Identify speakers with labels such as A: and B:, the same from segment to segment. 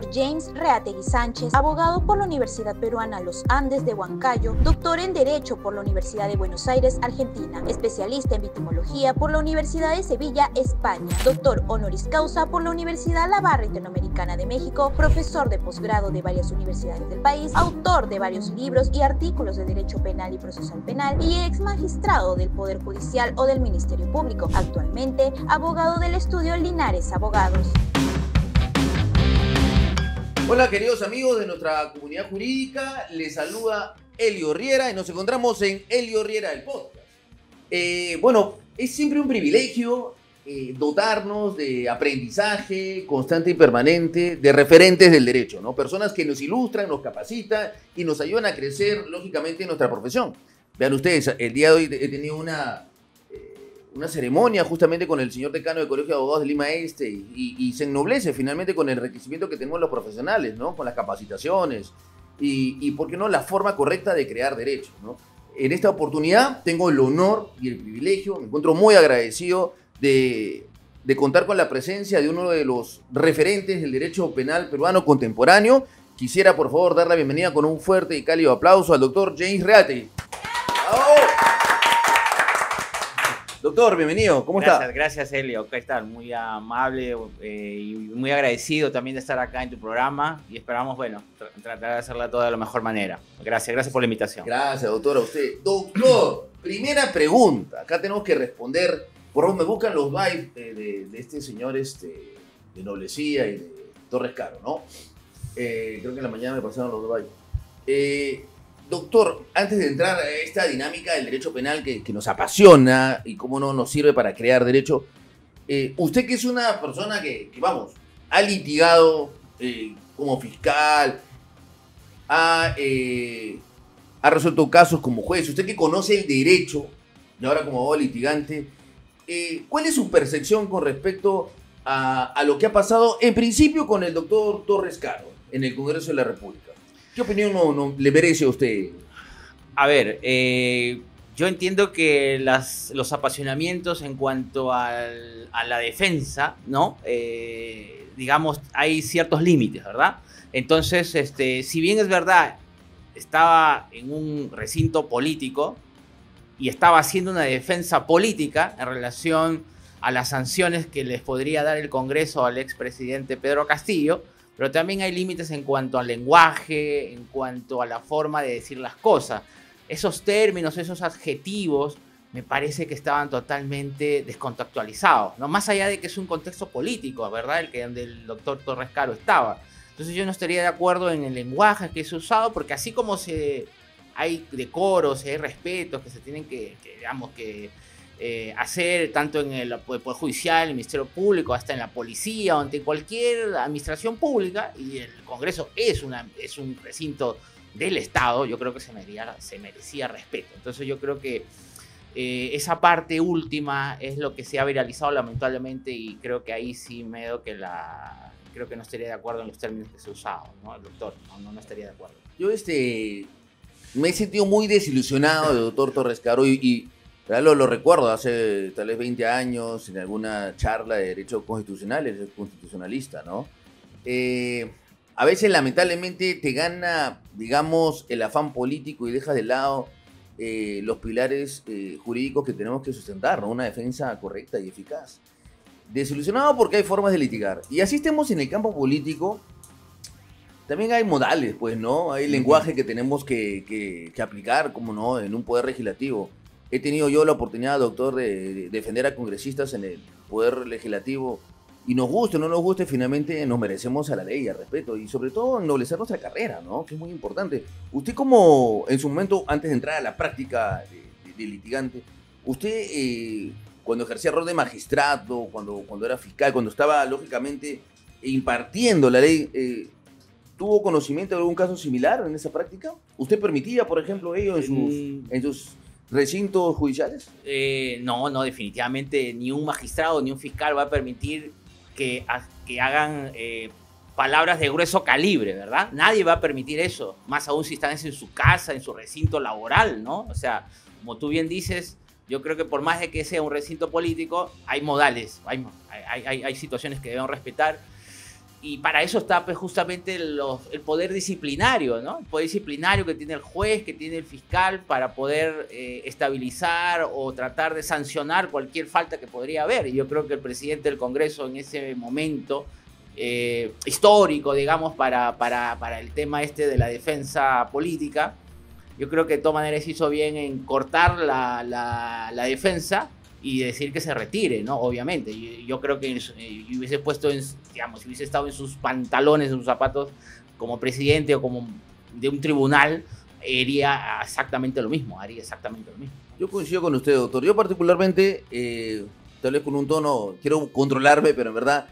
A: Dr. James Reategui Sánchez, abogado por la Universidad Peruana Los Andes de Huancayo, doctor en Derecho por la Universidad de Buenos Aires, Argentina, especialista en vitimología por la Universidad de Sevilla, España, doctor honoris causa por la Universidad Navarra Interamericana de México, profesor de posgrado de varias universidades del país, autor de varios libros y artículos de Derecho Penal y Procesal Penal y ex magistrado del Poder Judicial o del Ministerio Público, actualmente abogado del estudio Linares Abogados.
B: Hola queridos amigos de nuestra comunidad jurídica, les saluda Elio Riera y nos encontramos en Elio Riera el podcast. Bueno, es siempre un privilegio dotarnos de aprendizaje constante y permanente de referentes del derecho, ¿no? Personas que nos ilustran, nos capacitan y nos ayudan a crecer, lógicamente, en nuestra profesión. Vean ustedes, el día de hoy he tenido una ceremonia justamente con el señor decano del Colegio de Abogados de Lima Este y se ennoblece finalmente con el requerimiento que tenemos los profesionales, ¿no? Con las capacitaciones y ¿por qué no?, la forma correcta de crear derecho, ¿no? En esta oportunidad tengo el honor y el privilegio, me encuentro muy agradecido de contar con la presencia de uno de los referentes del derecho penal peruano contemporáneo. Quisiera, por favor, dar la bienvenida con un fuerte y cálido aplauso al doctor James Reategui. ¡Bravo! Doctor, bienvenido, ¿cómo está?
C: Gracias, Elio. ¿Qué tal? Muy amable y muy agradecido también de estar acá en tu programa y esperamos, bueno, tratar de hacerla todo de la mejor manera. Gracias por la invitación.
B: Gracias, doctor, a usted. Doctor, primera pregunta. Acá tenemos que responder. Por favor, me buscan los vibes de este señor de Noblecía y de Torres Caro, ¿no? Creo que en la mañana me pasaron los vibes. Doctor, antes de entrar a esta dinámica del derecho penal que nos apasiona y cómo no nos sirve para crear derecho, usted que es una persona que vamos, ha litigado como fiscal, ha resuelto casos como juez, usted que conoce el derecho y ahora como abogado litigante, ¿cuál es su percepción con respecto a lo que ha pasado en principio con el doctor Torres Caro en el Congreso de la República? ¿Qué opinión no le merece a usted?
C: A ver, yo entiendo que los apasionamientos en cuanto a la defensa, ¿no? Digamos, hay ciertos límites, ¿verdad? Entonces, si bien es verdad, estaba en un recinto político y estaba haciendo una defensa política en relación a las sanciones que les podría dar el Congreso al expresidente Pedro Castillo, pero también hay límites en cuanto al lenguaje, en cuanto a la forma de decir las cosas. Esos términos, esos adjetivos, me parece que estaban totalmente descontextualizados, ¿no? Más allá de que es un contexto político, ¿verdad? Donde el doctor Torres Caro estaba. Entonces yo no estaría de acuerdo en el lenguaje que es usado, porque así como hay decoros, hay respetos que se tienen que hacer tanto en el Poder Judicial, el Ministerio Público, hasta en la policía o ante cualquier administración pública, y el Congreso es un recinto del Estado, yo creo que se merecía respeto. Entonces yo creo que esa parte última es lo que se ha viralizado lamentablemente, y creo que ahí sí creo que no estaría de acuerdo en los términos que se usaban, ¿no? El doctor no estaría de acuerdo.
B: Yo me he sentido muy desilusionado del doctor Torres Caro y lo recuerdo hace tal vez 20 años en alguna charla de derecho constitucional, es constitucionalista, ¿no? A veces lamentablemente te gana, digamos, el afán político y dejas de lado los pilares jurídicos que tenemos que sustentar, ¿no? Una defensa correcta y eficaz. Desilusionado porque hay formas de litigar. Y así estemos en el campo político, también hay modales, pues, ¿no? Hay lenguaje que tenemos que aplicar, como no, en un poder legislativo. He tenido yo la oportunidad, doctor, de defender a congresistas en el Poder Legislativo y nos guste o no nos guste, finalmente nos merecemos a la ley, al respeto y sobre todo ennoblecer nuestra carrera, ¿no? Que es muy importante. Usted como, en su momento, antes de entrar a la práctica de litigante, usted cuando ejercía rol de magistrado, cuando era fiscal, cuando estaba, lógicamente, impartiendo la ley, ¿tuvo conocimiento de algún caso similar en esa práctica? ¿Usted permitía, por ejemplo, ello en sus recintos judiciales?
C: No, definitivamente ni un magistrado ni un fiscal va a permitir que hagan palabras de grueso calibre, ¿verdad? Nadie va a permitir eso, más aún si están en su casa, en su recinto laboral, ¿no? O sea, como tú bien dices, yo creo que por más de que sea un recinto político, hay modales, hay situaciones que deben respetar. Y para eso está pues, justamente el poder disciplinario, ¿no? El poder disciplinario que tiene el juez, que tiene el fiscal, para poder estabilizar o tratar de sancionar cualquier falta que podría haber. Y yo creo que el presidente del Congreso en ese momento histórico, digamos, para el tema este de la defensa política, yo creo que de todas maneras hizo bien en cortar la defensa y decir que se retire, ¿no? Obviamente. Yo creo que hubiese puesto, digamos, si hubiese estado en sus pantalones, en sus zapatos, como presidente o como de un tribunal, haría exactamente lo mismo.
B: Yo coincido con usted, doctor. Yo particularmente, tal vez con un tono, quiero controlarme, pero en verdad,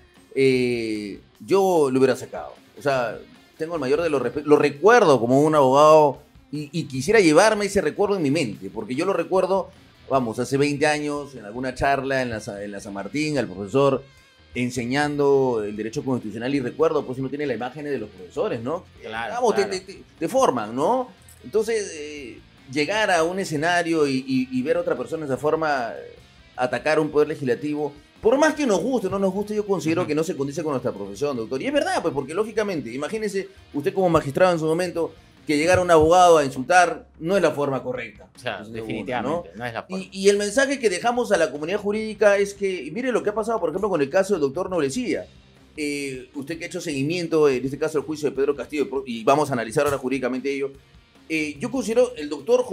B: yo lo hubiera sacado. O sea, tengo el mayor de los respetos. Lo recuerdo como un abogado y quisiera llevarme ese recuerdo en mi mente, porque yo lo recuerdo, vamos, hace 20 años, en alguna charla en la San Martín, al profesor enseñando el derecho constitucional, y recuerdo, pues uno tiene las imágenes de los profesores, ¿no?
C: Claro,
B: Vamos,
C: claro.
B: te forman, ¿no? Entonces, llegar a un escenario y ver a otra persona de esa forma atacar un poder legislativo, por más que nos guste o no nos guste, yo considero que no se condice con nuestra profesión, doctor. Y es verdad, pues, porque lógicamente, imagínese usted como magistrado en su momento, que llegara un abogado a insultar no es la forma correcta.
C: O sea,
B: Entonces,
C: definitivamente, no es la forma.
B: Y el mensaje que dejamos a la comunidad jurídica es que, mire lo que ha pasado, por ejemplo, con el caso del doctor Noblecilla. Usted que ha hecho seguimiento, en este caso, el juicio de Pedro Castillo, y vamos a analizar ahora jurídicamente ello. Yo considero el doctor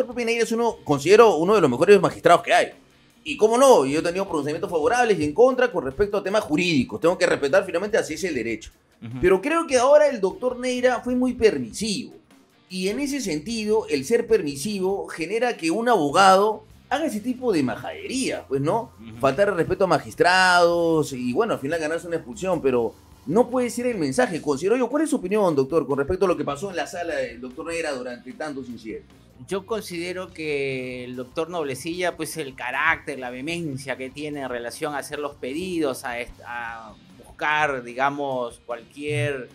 B: Pepe Neira considero uno de los mejores magistrados que hay. Y cómo no, yo he tenido pronunciamientos favorables y en contra con respecto a temas jurídicos. Tengo que respetar finalmente, así es el derecho. Pero creo que ahora el doctor Neira fue muy permisivo. Y en ese sentido, el ser permisivo genera que un abogado haga ese tipo de majadería, pues, ¿no? Faltar el respeto a magistrados y, bueno, al final ganarse una expulsión, pero no puede ser el mensaje. Considero yo, ¿cuál es su opinión, doctor, con respecto a lo que pasó en la sala del doctor Neira durante tantos incidentes?
C: Yo considero que el doctor Noblecilla, pues el carácter, la vehemencia que tiene en relación a hacer los pedidos, a buscar, digamos, cualquier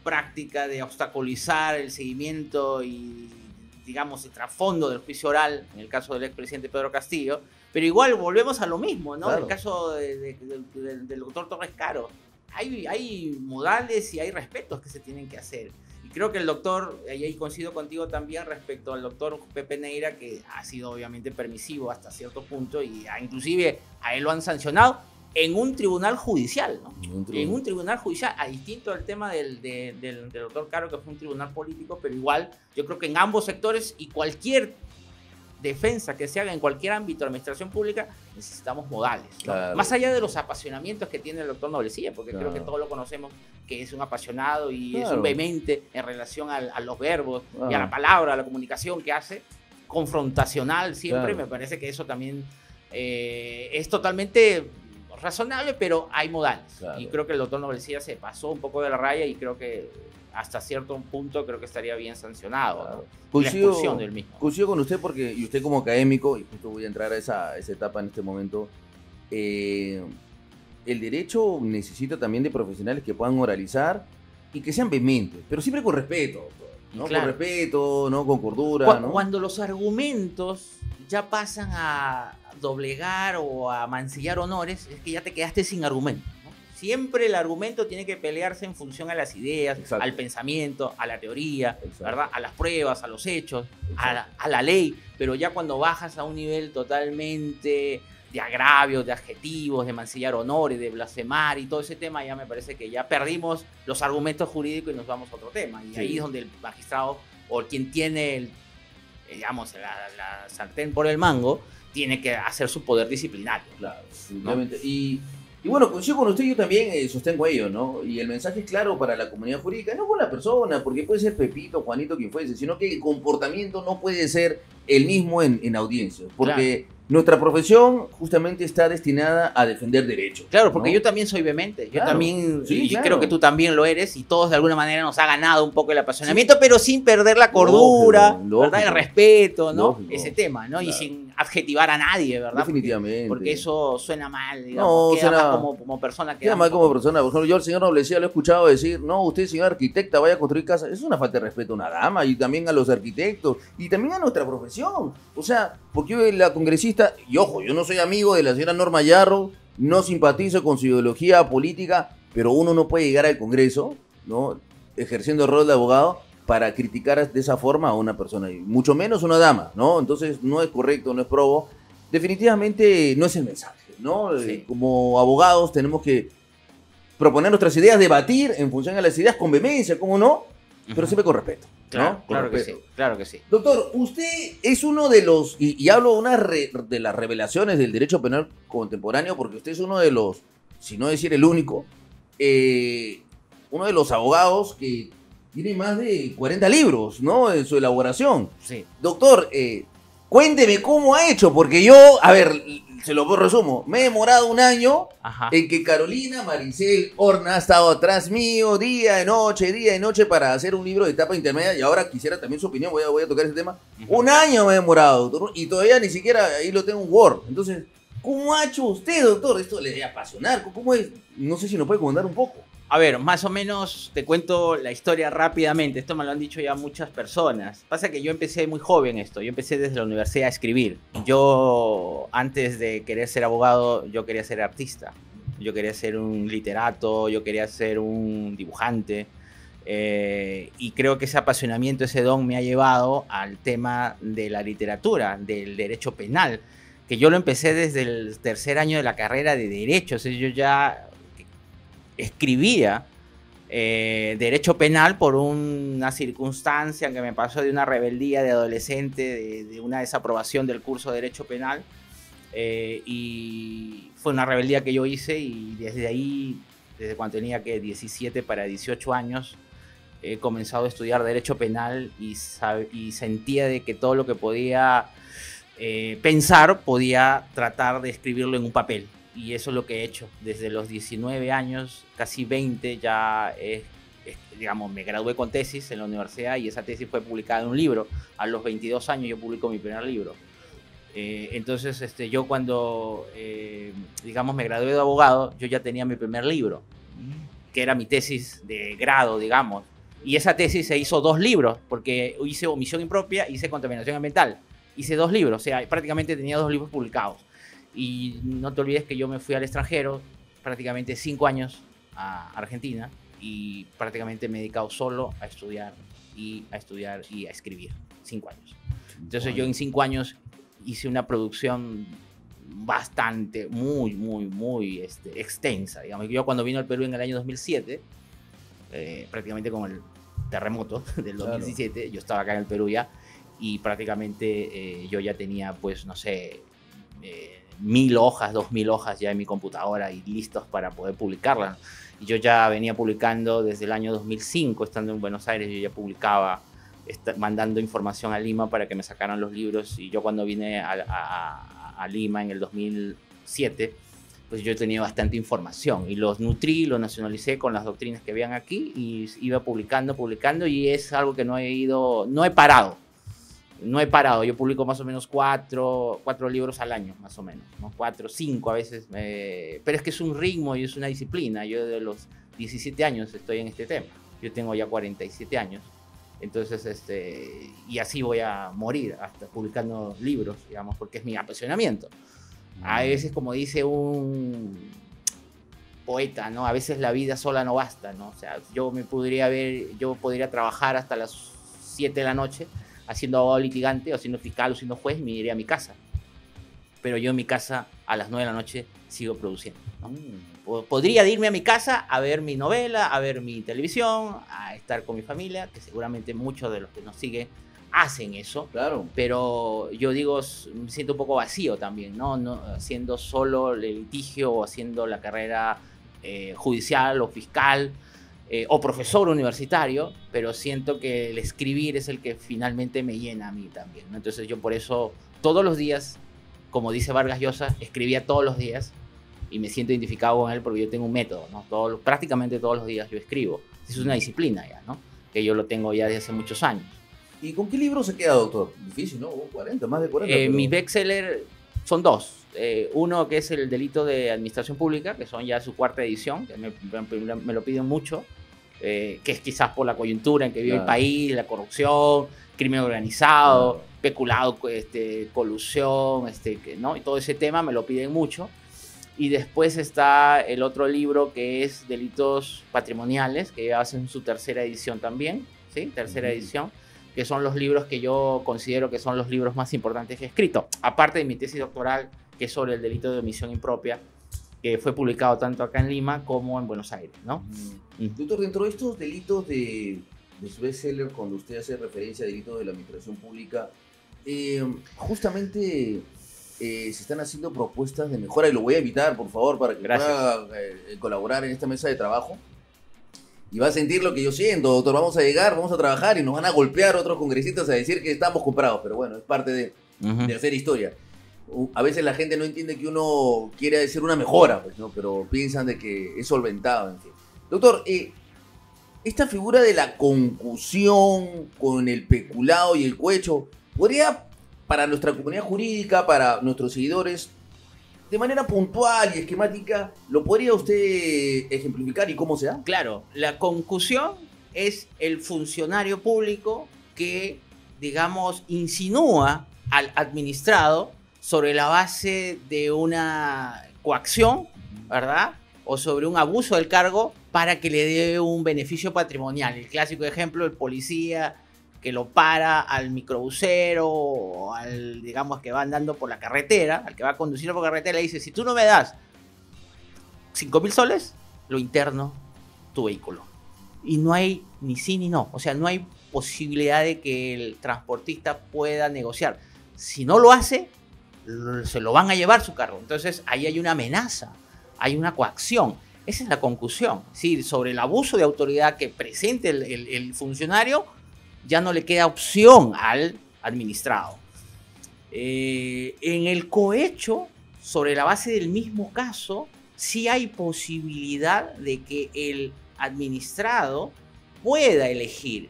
C: práctica de obstaculizar el seguimiento y, digamos, el trasfondo del juicio oral, en el caso del expresidente Pedro Castillo, pero igual volvemos a lo mismo, ¿no?
B: Claro.
C: El caso del doctor Torres Caro. Hay modales y hay respetos que se tienen que hacer. Y creo que el doctor, y ahí coincido contigo también respecto al doctor Pepe Neira, que ha sido obviamente permisivo hasta cierto punto y inclusive a él lo han sancionado en un tribunal judicial, ¿no? En un tribunal judicial, a distinto del tema del doctor Caro, que fue un tribunal político, pero igual yo creo que en ambos sectores y cualquier defensa que se haga en cualquier ámbito de la administración pública, necesitamos modales, ¿no?
B: Claro.
C: Más allá de los apasionamientos que tiene el doctor Noblecilla, porque
B: Claro.
C: creo que todos lo conocemos, que es un apasionado y es
B: Claro.
C: un vehemente en relación a los verbos y a
B: Claro.
C: la palabra, a la comunicación que hace, confrontacional siempre.
B: Claro.
C: Me parece que eso también es totalmente razonable, pero hay modales.
B: Claro.
C: Y creo que el doctor Noblecilla se pasó un poco de la raya y creo que hasta cierto punto creo que estaría bien sancionado,
B: Claro.
C: ¿no? La expulsión del mismo.
B: Coincido con usted porque, y usted como académico, y justo voy a entrar a esa etapa en este momento, el derecho necesita también de profesionales que puedan oralizar y que sean vehementes, pero siempre con respeto, ¿no?
C: Claro.
B: Con respeto, ¿no? Con cordura, ¿no?
C: Cuando los argumentos ya pasan a doblegar o a mancillar honores, es que ya te quedaste sin argumento, ¿no? Siempre el argumento tiene que pelearse en función a las ideas,
B: Exacto.
C: al pensamiento, a la teoría,
B: Exacto.
C: ¿verdad? A las pruebas, a los hechos,
B: Exacto.
C: a la ley. Pero ya cuando bajas a un nivel totalmente de agravios, de adjetivos, de mancillar honores, de blasfemar y todo ese tema, ya me parece que ya perdimos los argumentos jurídicos y nos vamos a otro tema. Y
B: Sí.
C: ahí es donde el magistrado o quien tiene digamos, la sartén por el mango, tiene que hacer su poder disciplinario.
B: Claro, simplemente. Y bueno, coincido con usted, yo también sostengo ello, ¿no? Y el mensaje es claro para la comunidad jurídica, no con la persona, porque puede ser Pepito, Juanito, quien fuese, sino que el comportamiento no puede ser el mismo en audiencia, porque nuestra profesión justamente está destinada a defender derechos.
C: Claro, porque
B: ¿no?
C: yo también soy vehemente, yo
B: Claro.
C: también,
B: Sí,
C: y
B: claro.
C: creo que tú también lo eres, y todos de alguna manera nos ha ganado un poco el apasionamiento, pero sin perder la cordura,
B: Lógico,
C: ¿verdad? El
B: lógico.
C: respeto, ¿no?
B: Lógico.
C: Ese tema, ¿no? Y
B: Claro.
C: sin adjetivar a nadie, ¿verdad?
B: Definitivamente.
C: Porque eso suena mal, digamos,
B: No,
C: queda
B: suena-
C: más como persona.
B: Queda mal como persona. Por ejemplo, yo al señor Noblecilla lo he escuchado decir, no, usted, señor arquitecta, vaya a construir casa. Es una falta de respeto a una dama y también a los arquitectos y también a nuestra profesión. O sea, porque yo, la congresista, y ojo, yo no soy amigo de la señora Norma Yarro, no simpatizo con su ideología política, pero uno no puede llegar al Congreso, ¿no? Ejerciendo el rol de abogado para criticar de esa forma a una persona, y mucho menos una dama, ¿no? Entonces no es correcto, no es probo. Definitivamente no es el mensaje, ¿no?
C: Sí.
B: Como abogados tenemos que proponer nuestras ideas, debatir en función de las ideas con vehemencia, ¿cómo no? Pero siempre con respeto.
C: Claro,
B: ¿no? Con
C: claro que sí,
B: respeto.
C: claro que sí.
B: Doctor, usted es uno de los, y hablo de las revelaciones del derecho penal contemporáneo, porque usted es uno de los, si no decir el único, uno de los abogados que tiene más de 40 libros, ¿no? En su elaboración.
C: Sí.
B: Doctor, cuénteme cómo ha hecho, porque yo, a ver, se lo resumo, me he demorado un año
C: Ajá.
B: en que Carolina Maricel Horna ha estado atrás mío día y noche para hacer un libro de etapa intermedia, y ahora quisiera también su opinión, voy a tocar ese tema. Un año me he demorado, doctor, y todavía ni siquiera ahí lo tengo en Word. Entonces, ¿cómo ha hecho usted, doctor? Esto le debe apasionar. ¿Cómo es? No sé si nos puede comentar un poco.
C: A ver, más o menos te cuento la historia rápidamente. Esto me lo han dicho ya muchas personas. Pasa que yo empecé muy joven esto. Yo empecé desde la universidad a escribir. Yo, antes de querer ser abogado, yo quería ser artista. Yo quería ser un literato, yo quería ser un dibujante. Y creo que ese apasionamiento, ese don me ha llevado al tema de la literatura, del derecho penal. Que yo lo empecé desde el tercer año de la carrera de Derecho. O sea, yo ya escribía derecho penal por una circunstancia que me pasó de una rebeldía de adolescente, de una desaprobación del curso de derecho penal, y fue una rebeldía que yo hice, y desde ahí, desde cuando tenía 17 para 18 años, he comenzado a estudiar derecho penal y sentía de que todo lo que podía pensar podía tratar de escribirlo en un papel. Y eso es lo que he hecho. Desde los 19 años, casi 20, ya digamos, me gradué con tesis en la universidad, y esa tesis fue publicada en un libro. A los 22 años yo publico mi primer libro. Entonces, yo cuando, digamos, me gradué de abogado, yo ya tenía mi primer libro, que era mi tesis de grado, digamos. Y esa tesis se hizo 2 libros, porque hice omisión impropia, hice contaminación ambiental. Hice 2 libros, o sea, prácticamente tenía 2 libros publicados. Y no te olvides que yo me fui al extranjero prácticamente 5 años a Argentina, y prácticamente me he dedicado solo a estudiar y a escribir. 5 años. Entonces yo en 5 años hice una producción bastante, muy extensa. Digamos, yo cuando vine al Perú en el año 2007, prácticamente con el terremoto del 2017, claro, yo estaba acá en el Perú ya, y prácticamente yo ya tenía, pues, no sé, 1000 hojas, 2000 hojas ya en mi computadora y listos para poder publicarlas. Y yo ya venía publicando desde el año 2005, estando en Buenos Aires. Yo ya publicaba, mandando información a Lima para que me sacaran los libros. Y yo cuando vine a Lima en el 2007, pues yo tenía bastante información y los nutrí, los nacionalicé con las doctrinas que habían aquí, y iba publicando, y es algo que no he parado. No he parado, yo publico más o menos 4 libros al año, más o menos, ¿no? 4, 5 a veces, pero es que es un ritmo y es una disciplina. Yo de los 17 años estoy en este tema, yo tengo ya 47 años, entonces, y así voy a morir, hasta publicando libros, digamos, porque es mi apasionamiento. A veces, como dice un poeta, ¿no? A veces la vida sola no basta, ¿no? O sea, yo podría trabajar hasta las 7 de la noche, haciendo abogado litigante, o siendo fiscal, o siendo juez, me iré a mi casa. Pero yo en mi casa a las 9 de la noche sigo produciendo, ¿no? Podría irme a mi casa a ver mi novela, a ver mi televisión, a estar con mi familia, que seguramente muchos de los que nos siguen hacen eso.
B: Claro.
C: Pero yo digo, me siento un poco vacío también, ¿no? Haciendo solo el litigio, o haciendo la carrera judicial o fiscal, o profesor universitario, pero siento que el escribir es el que finalmente me llena a mí también, ¿no? Entonces yo por eso todos los días, como dice Vargas Llosa, escribía todos los días, y me siento identificado con él porque yo tengo un método, ¿no? Prácticamente todos los días yo escribo. Es una disciplina ya, ¿no? Que yo lo tengo ya desde hace muchos años.
B: ¿Y con qué libro se queda, doctor? Difícil, ¿no? 40, más de 40. Pero...
C: Mi bestseller son 2. Uno que es el delito de administración pública, que son ya su 4ª edición, que me lo piden mucho, que es quizás por la coyuntura en que vive el país, la corrupción, crimen organizado, peculado, colusión, ¿no? Y todo ese tema me lo piden mucho. Y después está el otro libro que es Delitos Patrimoniales, que ya hacen su tercera edición también, ¿sí? Tercera edición, que son los libros que yo considero que son los libros más importantes que he escrito. Aparte de mi tesis doctoral, que es sobre el delito de omisión impropia, que fue publicado tanto acá en Lima como en Buenos Aires, ¿no?
B: Doctor, dentro de estos delitos de su bestseller, cuando usted hace referencia a delitos de la administración pública, justamente se están haciendo propuestas de mejora, y lo voy a evitar, por favor, para que pueda colaborar en esta mesa de trabajo. Y va a sentir lo que yo siento, doctor. Vamos a llegar, vamos a trabajar y nos van a golpear otros congresistas a decir que estamos comprados. Pero bueno, es parte de hacer historia. A veces la gente no entiende que uno quiere decir una mejora, pues, ¿no? Pero piensan de que es solventado. En fin. Doctor, esta figura de la concusión con el peculado y el cohecho, ¿podría, para nuestra comunidad jurídica, para nuestros seguidores, de manera puntual y esquemática, lo podría usted ejemplificar y cómo se da?
C: Claro, la concusión es el funcionario público que, digamos, insinúa al administrado sobre la base de una coacción, ¿verdad? O sobre un abuso del cargo para que le dé un beneficio patrimonial. El clásico ejemplo, el policía que lo para al microbusero o al, digamos, que va andando por la carretera, al que va conduciendo por carretera, le dice: si tú no me das 5.000 soles, lo interno tu vehículo. Y no hay ni sí ni no. O sea, no hay posibilidad de que el transportista pueda negociar. Si no lo hace, se lo van a llevar su carro. Entonces, ahí hay una amenaza, hay una coacción. Esa es la concusión. Sí, sobre el abuso de autoridad que presente el funcionario, ya no le queda opción al administrado. En el cohecho, sobre la base del mismo caso, sí hay posibilidad de que el administrado pueda elegir.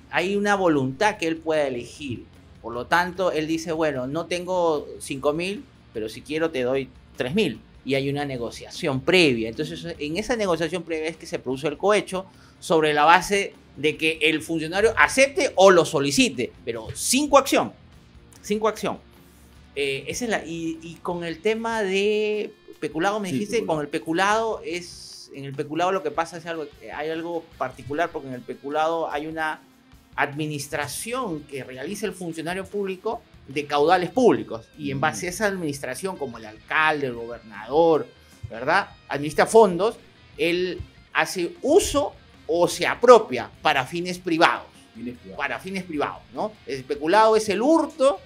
C: Hay una voluntad que él pueda elegir. Por lo tanto, él dice: bueno, no tengo 5.000, pero si quiero te doy 3.000. Y hay una negociación previa. Entonces, en esa negociación previa es que se produce el cohecho, sobre la base de que el funcionario acepte o lo solicite, pero sin coacción. Sin coacción. Esa es y con el tema de peculado, me dijiste, con el peculado en el peculado lo que pasa es hay algo particular, porque en el peculado hay una administración que realiza el funcionario público de caudales públicos, y en base a esa administración, como el alcalde, el gobernador, ¿verdad?, administra fondos, él hace uso o se apropia para fines privados. Para fines privados, ¿no? El peculado es el hurto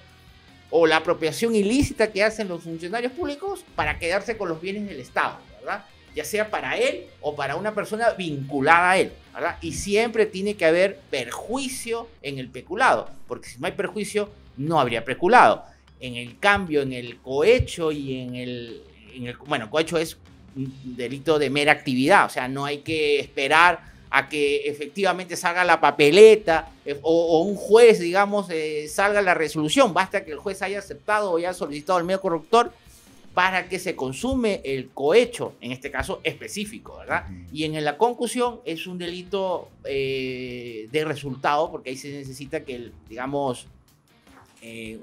C: o la apropiación ilícita que hacen los funcionarios públicos para quedarse con los bienes del Estado, ¿verdad? Ya sea para él o para una persona vinculada a él, ¿verdad? Y siempre tiene que haber perjuicio en el peculado, porque si no hay perjuicio, no habría peculado. En el cambio, en el cohecho y bueno, cohecho es un delito de mera actividad, o sea, no hay que esperar a que efectivamente salga la papeleta o un juez, digamos, salga la resolución. Basta que el juez haya aceptado o haya solicitado el medio corruptor para que se consume el cohecho, en este caso específico, ¿verdad? Y en la concusión es un delito de resultado, porque ahí se necesita que, digamos,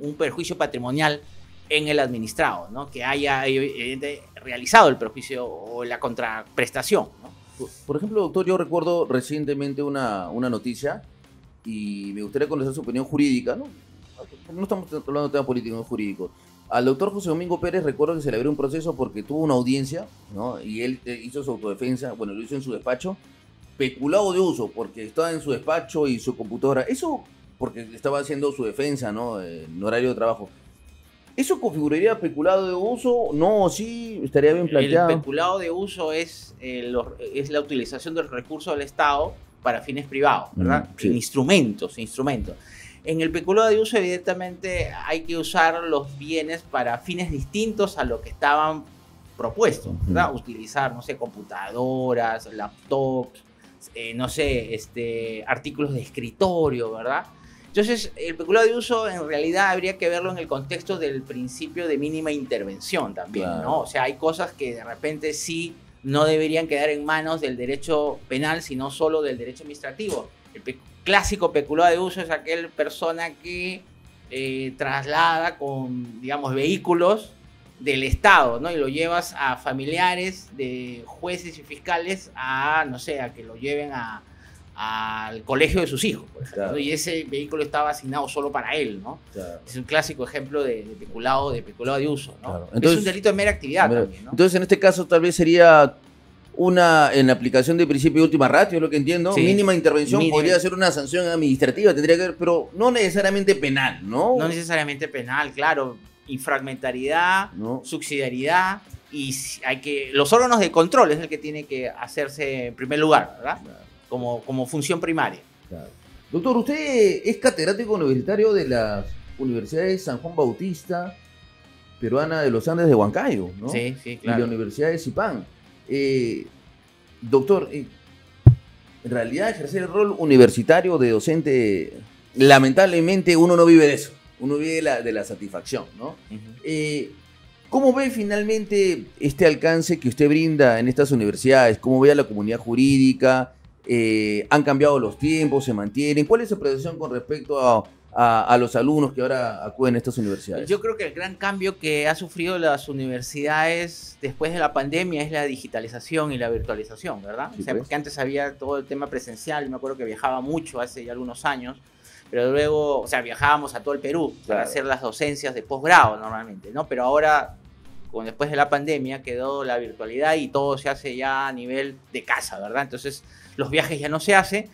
C: un perjuicio patrimonial en el administrado, ¿no? Que haya realizado el perjuicio o la contraprestación, ¿no?
B: Por ejemplo, doctor, yo recuerdo recientemente una noticia y me gustaría conocer su opinión jurídica, ¿no? No estamos hablando de temas políticos, jurídicos. Al doctor José Domingo Pérez recuerdo que se le abrió un proceso porque tuvo una audiencia, ¿no? Y él hizo su autodefensa, bueno, lo hizo en su despacho, peculado de uso, porque estaba en su despacho y su computadora. Eso porque estaba haciendo su defensa, ¿no? En horario de trabajo. ¿Eso configuraría peculado de uso? No, sí, estaría bien planteado.
C: El peculado de uso es la utilización del recurso del Estado para fines privados, ¿verdad?
B: Sí.
C: Instrumentos. En el peculado de uso, evidentemente, hay que usar los bienes para fines distintos a lo que estaban propuestos, ¿verdad? Utilizar, no sé, computadoras, laptops, no sé, artículos de escritorio, ¿verdad? Entonces, el peculado de uso en realidad habría que verlo en el contexto del principio de mínima intervención también, claro, ¿no? O sea, hay cosas que de repente sí no deberían quedar en manos del derecho penal, sino solo del derecho administrativo. El clásico peculado de uso es aquella persona que traslada con, digamos, vehículos del Estado, ¿no? Y lo llevas a familiares de jueces y fiscales a, no sé, a que lo lleven al colegio de sus hijos, por ejemplo,
B: claro.
C: y ese vehículo estaba asignado solo para él, ¿no?
B: Claro.
C: Es un clásico ejemplo de peculado de uso, ¿no?
B: Claro. Entonces,
C: es un delito de mera actividad también, ¿no?
B: Entonces, en este caso, tal vez sería en la aplicación de principio de última ratio, es lo que entiendo,
C: Sí.
B: mínima intervención,
C: Mínima.
B: podría ser una sanción administrativa, tendría que ver, pero no necesariamente penal, ¿no?
C: No necesariamente penal, claro, infragmentariedad,
B: ¿No?
C: subsidiariedad, y los órganos de control es el que tiene que hacerse en primer lugar, ¿verdad?
B: Claro,
C: Como función primaria.
B: claro. Doctor, usted es catedrático universitario de la Universidad de San Juan Bautista, peruana de los Andes de Huancayo, ¿no?
C: Sí, sí,
B: Y la
C: claro.
B: Universidad de Zipán. Doctor, en realidad ejercer el rol universitario de docente, lamentablemente uno no vive de eso, uno vive de la satisfacción, ¿no?
C: Ujú.
B: ¿Cómo ve finalmente este alcance que usted brinda en estas universidades? ¿Cómo ve a la comunidad jurídica? ¿Han cambiado los tiempos? ¿Se mantienen? ¿Cuál es su percepción con respecto a los alumnos que ahora acuden a estas universidades?
C: Yo creo que el gran cambio que ha sufrido las universidades después de la pandemia es la digitalización y la virtualización, ¿verdad?
B: Sí,
C: O sea,
B: pues.
C: porque antes había todo el tema presencial, me acuerdo que viajaba mucho hace ya algunos años, pero luego, o sea, viajábamos a todo el Perú para
B: Claro.
C: hacer las docencias de posgrado normalmente, ¿no? Pero ahora, después de la pandemia, quedó la virtualidad y todo se hace ya a nivel de casa, ¿verdad? Entonces, los viajes ya no se hacen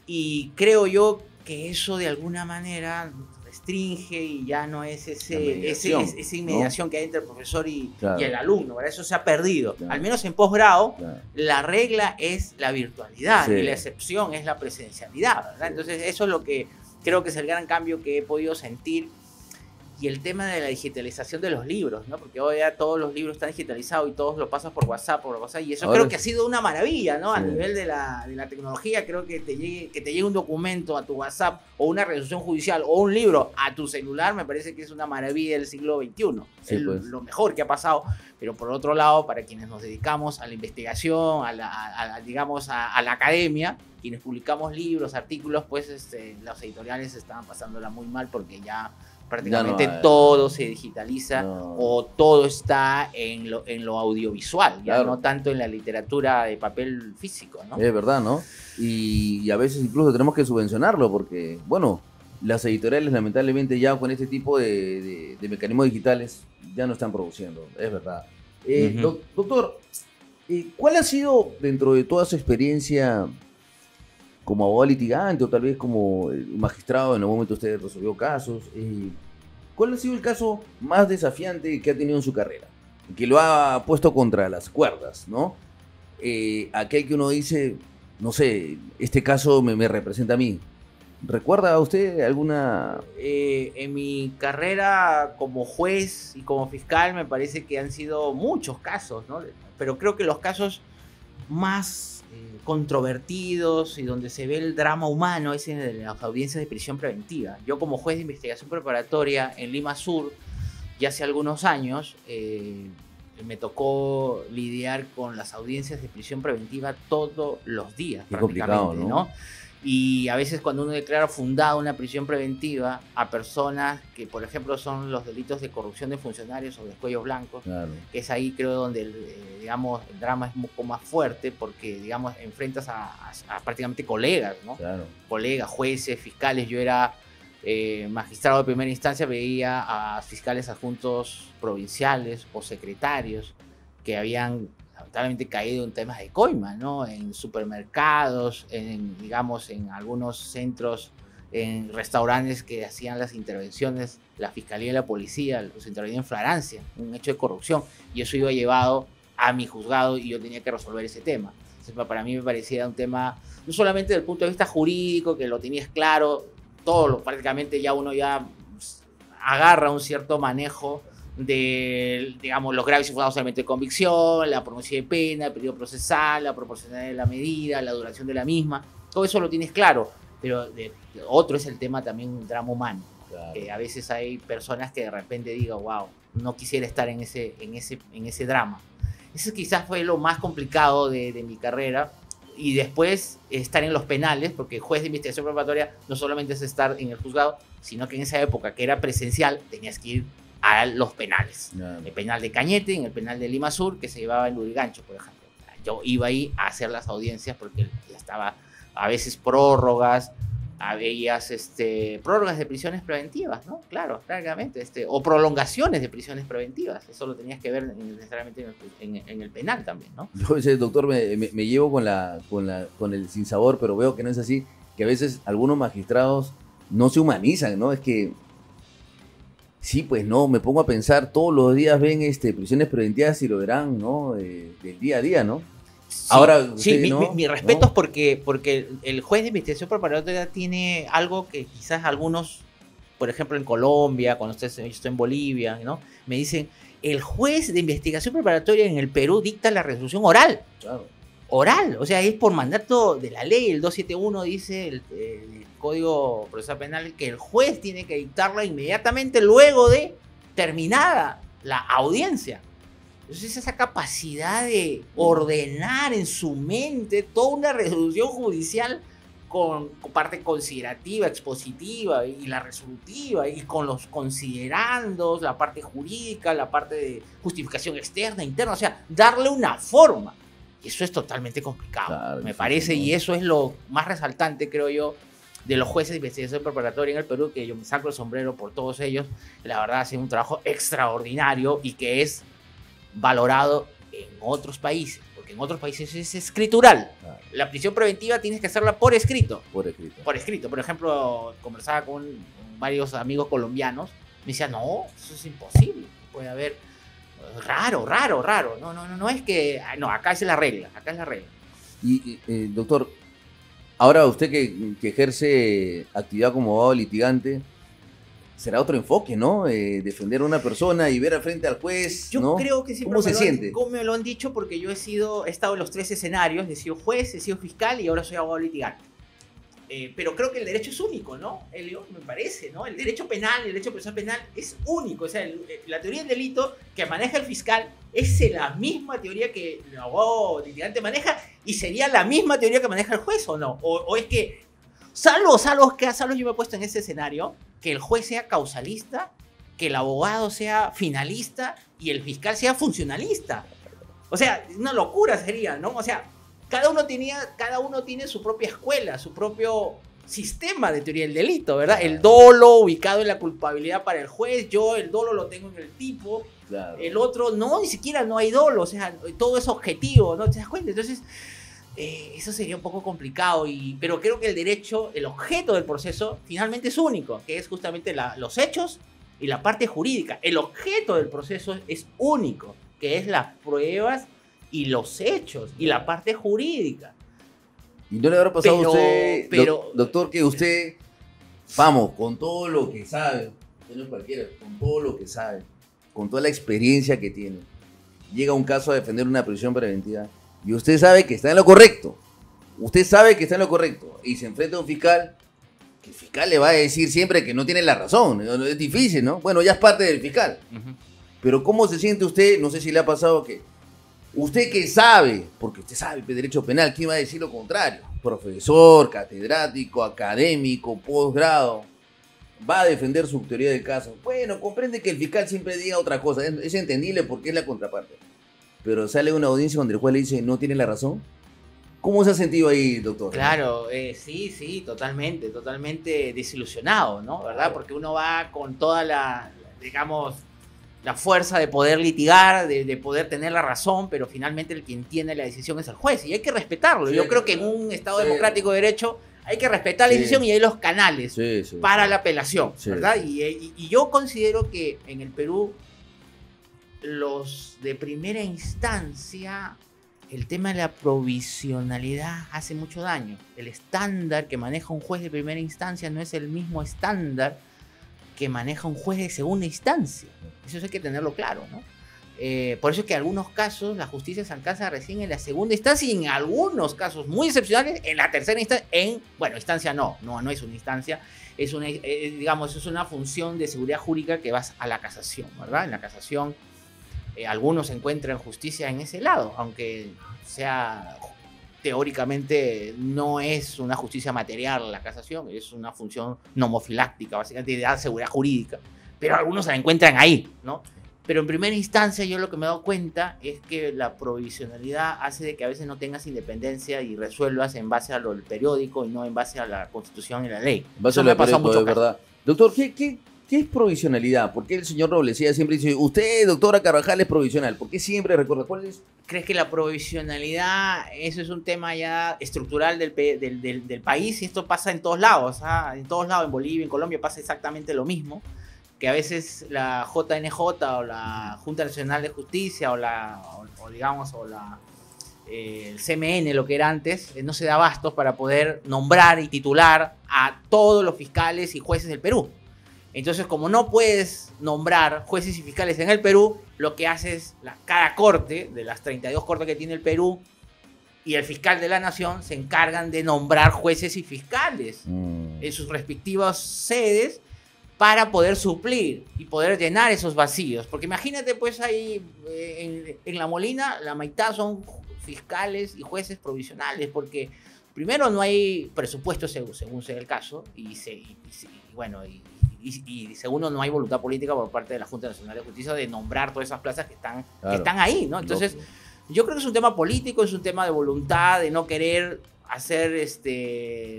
C: y creo yo que eso de alguna manera restringe y ya no es
B: La mediación,
C: esa inmediación que hay entre el profesor
B: Claro.
C: y el alumno, ¿verdad? Eso se ha perdido.
B: Claro.
C: Al menos en posgrado,
B: Claro.
C: la regla es la virtualidad
B: Sí.
C: y la excepción es la presencialidad, ¿verdad? Entonces eso es lo que creo que es el gran cambio que he podido sentir. Y el tema de la digitalización de los libros, ¿no? Porque hoy ya todos los libros están digitalizados y todos los pasas por WhatsApp, y eso
B: Ahora
C: creo que ha sido una maravilla, ¿no? A
B: Sí.
C: nivel de la tecnología, creo que te llegue un documento a tu WhatsApp o una resolución judicial o un libro a tu celular, me parece que es una maravilla del siglo XXI.
B: Sí,
C: Es
B: pues.
C: lo mejor que ha pasado. Pero por otro lado, para quienes nos dedicamos a la investigación, digamos, a la academia, quienes publicamos libros, artículos, pues los editoriales estaban pasándola muy mal porque ya prácticamente
B: Ya no hay.
C: todo se digitaliza
B: No.
C: o todo está en lo audiovisual, ya
B: Claro.
C: no tanto en la literatura de papel físico, ¿no?
B: Es verdad, ¿no? Y a veces incluso tenemos que subvencionarlo porque, bueno, las editoriales lamentablemente ya con este tipo de mecanismos digitales ya no están produciendo, es verdad.
C: Ujú.
B: Doctor, ¿cuál ha sido dentro de toda su experiencia como abogado litigante o tal vez como magistrado, en algún momento usted resolvió casos, cuál ha sido el caso más desafiante que ha tenido en su carrera? Que lo ha puesto contra las cuerdas, ¿no? Aquel que uno dice, no sé, este caso me representa a mí. ¿Recuerda usted alguna...?
C: En mi carrera como juez y como fiscal me parece que han sido muchos casos, ¿no? Pero creo que los casos más controvertidos y donde se ve el drama humano es en las audiencias de prisión preventiva. Yo como juez de investigación preparatoria en Lima Sur, ya hace algunos años, me tocó lidiar con las audiencias de prisión preventiva todos los días,
B: Qué complicado,
C: prácticamente,
B: ¿no?
C: Y a veces cuando uno declara fundada una prisión preventiva a personas que, por ejemplo, son los delitos de corrupción de funcionarios o de cuellos blancos,
B: Claro.
C: que es ahí creo donde digamos, el drama es un poco más fuerte porque, digamos, enfrentas a prácticamente colegas, ¿no?
B: Claro.
C: Colegas, jueces, fiscales. Yo era magistrado de primera instancia, veía a fiscales adjuntos provinciales o secretarios que habían lamentablemente caído en temas de coima, ¿no? En supermercados, digamos, en algunos centros, en restaurantes que hacían las intervenciones, la fiscalía y la policía, los intervenían en flagrancia, un hecho de corrupción, y eso iba llevado a mi juzgado y yo tenía que resolver ese tema. Entonces, para mí me parecía un tema, no solamente desde el punto de vista jurídico, que lo tenías claro, prácticamente ya uno ya agarra un cierto manejo de, digamos, los graves y fundados elementos de convicción, la pronuncia de pena, el periodo procesal, la proporcionalidad de la medida, la duración de la misma, todo eso lo tienes claro, pero otro es el tema también un drama humano,
B: Claro.
C: que a veces hay personas que de repente digan, wow, no quisiera estar en ese drama. Eso quizás fue lo más complicado de mi carrera. Y después estar en los penales, porque juez de investigación preparatoria no solamente es estar en el juzgado, sino que en esa época que era presencial, tenías que ir a los penales.
B: Claro.
C: El penal de Cañete, en el penal de Lima Sur, que se llevaba en Lurigancho, por ejemplo. Yo iba ahí a hacer las audiencias porque ya estaba a veces prórrogas, veías prórrogas de prisiones preventivas, ¿no? Claro, claramente, o prolongaciones de prisiones preventivas. Eso lo tenías que ver necesariamente en el penal también, ¿no?
B: Yo a veces, doctor, me llevo con el sinsabor, pero veo que no es así, que a veces algunos magistrados no se humanizan, ¿no? Es que, sí, pues no, me pongo a pensar, todos los días ven prisiones preventivas y lo verán, ¿no? Del día a día, ¿no?
C: Sí,
B: Ahora,
C: sí,
B: usted, ¿no?
C: mi respeto
B: ¿No?
C: es porque el juez de investigación preparatoria tiene algo que quizás algunos, por ejemplo en Colombia, cuando yo estoy en Bolivia, ¿no? Me dicen, el juez de investigación preparatoria en el Perú dicta la resolución oral.
B: Claro.
C: Oral, o sea, es por mandato de la ley, el 271 dice el Código Procesal Penal que el juez tiene que dictarla inmediatamente luego de terminada la audiencia. Entonces esa capacidad de ordenar en su mente toda una resolución judicial con parte considerativa, expositiva y la resolutiva y con los considerandos, la parte jurídica, la parte de justificación externa, interna, o sea, darle una forma. Y eso es totalmente complicado,
B: Claro,
C: me
B: sí,
C: parece,
B: ¿no?
C: y eso es lo más resaltante, creo yo, de los jueces de investigación preparatoria en el Perú, que yo me saco el sombrero por todos ellos. La verdad, hacen un trabajo extraordinario y que es valorado en otros países, porque en otros países es escritural.
B: Claro.
C: La prisión preventiva tienes que hacerla por escrito.
B: Por escrito.
C: Por escrito. Por ejemplo, conversaba con varios amigos colombianos, me decían, no, eso es imposible. Puede haber raro. No es que, no, acá es la regla,
B: Y, doctor, ahora usted que ejerce actividad como abogado litigante, será otro enfoque, ¿no? Defender a una persona y ver al frente al juez,
C: Yo
B: ¿no?
C: creo que siempre
B: ¿Cómo se siente?
C: ¿Cómo me lo han dicho? Porque yo he estado en los tres escenarios, he sido juez, he sido fiscal y ahora soy abogado litigante. Pero creo que el derecho es único, ¿no, Elio? Me parece, ¿no? El derecho penal, el derecho procesal penal es único. O sea, la teoría del delito que maneja el fiscal es la misma teoría que el abogado litigante maneja y sería la misma teoría que maneja el juez, ¿o no? O es que, salvo yo me he puesto en ese escenario, que el juez sea causalista, que el abogado sea finalista y el fiscal sea funcionalista. O sea, una locura sería, ¿no? O sea, cada uno tiene su propia escuela, su propio sistema de teoría del delito, ¿verdad? El dolo ubicado en la culpabilidad para el juez, yo el dolo lo tengo en el tipo,
B: Claro.
C: el otro no, ni siquiera no hay dolo, o sea, todo es objetivo, ¿no te das cuenta? Entonces, eso sería un poco complicado, pero creo que el derecho, el objeto del proceso, finalmente es único, que es justamente los hechos y la parte jurídica. El objeto del proceso es único, que es las pruebas y los hechos y la parte jurídica.
B: ¿Y no le habrá pasado a usted,
C: pero-
B: doctor, que usted, vamos, con todo lo que sabe, usted no es cualquiera, con todo lo que sabe, con toda la experiencia que tiene, llega un caso a defender una prisión preventiva y usted sabe que está en lo correcto, y se enfrenta a un fiscal, que el fiscal le va a decir siempre que no tiene la razón, es difícil, ¿no? Bueno, ya es parte del fiscal, pero ¿cómo se siente usted? No sé si le ha pasado que usted que sabe, porque usted sabe de derecho penal, ¿quién va a decir lo contrario? Profesor, catedrático, académico, posgrado, va a defender su teoría del caso. Bueno, comprende que el fiscal siempre diga otra cosa, es entendible porque es la contraparte. Pero sale una audiencia donde el juez le dice, ¿no tiene la razón? ¿Cómo se ha sentido ahí, doctor?
C: Claro, sí, totalmente desilusionado, ¿no? ¿Verdad? Porque uno va con toda digamos, la fuerza de poder litigar, de poder tener la razón, pero finalmente el quien tiene la decisión es el juez y hay que respetarlo.
B: Sí,
C: Yo creo que en un Estado
B: sí.
C: democrático de derecho hay que respetar la
B: Sí.
C: decisión y hay los canales
B: Sí,
C: para la apelación,
B: Sí.
C: ¿verdad? Y yo considero que en el Perú los de primera instancia, el tema de la provisionalidad hace mucho daño. El estándar que maneja un juez de primera instancia no es el mismo estándar que maneja un juez de segunda instancia. Eso hay que tenerlo claro, ¿no? Por eso es que en algunos casos la justicia se alcanza recién en la segunda instancia y en algunos casos muy excepcionales en la tercera instancia. Instancia no es una instancia, es una función de seguridad jurídica que vas a la casación, ¿verdad? En la casación algunos encuentran justicia en ese lado, aunque sea teóricamente no es una justicia material la casación, es una función nomofiláctica, básicamente de dar seguridad jurídica. pero algunos se la encuentran ahí, ¿no? Pero en primera instancia yo lo que me he dado cuenta es que la provisionalidad hace de que a veces no tengas independencia y resuelvas en base a lo del periódico y no en base a la Constitución y la ley.
B: En base a lo del periódico, es verdad. Doctor, ¿qué es provisionalidad? ¿Por qué el señor Roblesia siempre dice, usted, doctora Carvajal, es provisional? ¿Por qué siempre recuerda? ¿Cuál es?
C: ¿Crees que la provisionalidad, eso es un tema ya estructural del país? Y esto pasa en todos lados, ¿ah? En todos lados, en Bolivia, en Colombia pasa exactamente lo mismo. Que a veces la JNJ o la Junta Nacional de Justicia el CMN, lo que era antes, no se da abastos para poder nombrar y titular a todos los fiscales y jueces del Perú. Entonces, como no puedes nombrar jueces y fiscales en el Perú, lo que hace es cada corte, de las 32 cortes que tiene el Perú, y el fiscal de la nación se encargan de nombrar jueces y fiscales en sus respectivas sedes, para poder suplir y poder llenar esos vacíos. Porque imagínate, pues ahí en La Molina, la mitad son fiscales y jueces provisionales, porque primero no hay presupuesto según sea el caso, y segundo no hay voluntad política por parte de la Junta Nacional de Justicia de nombrar todas esas plazas que están ahí, ¿no? Entonces, yo creo que es un tema político, es un tema de voluntad, de no querer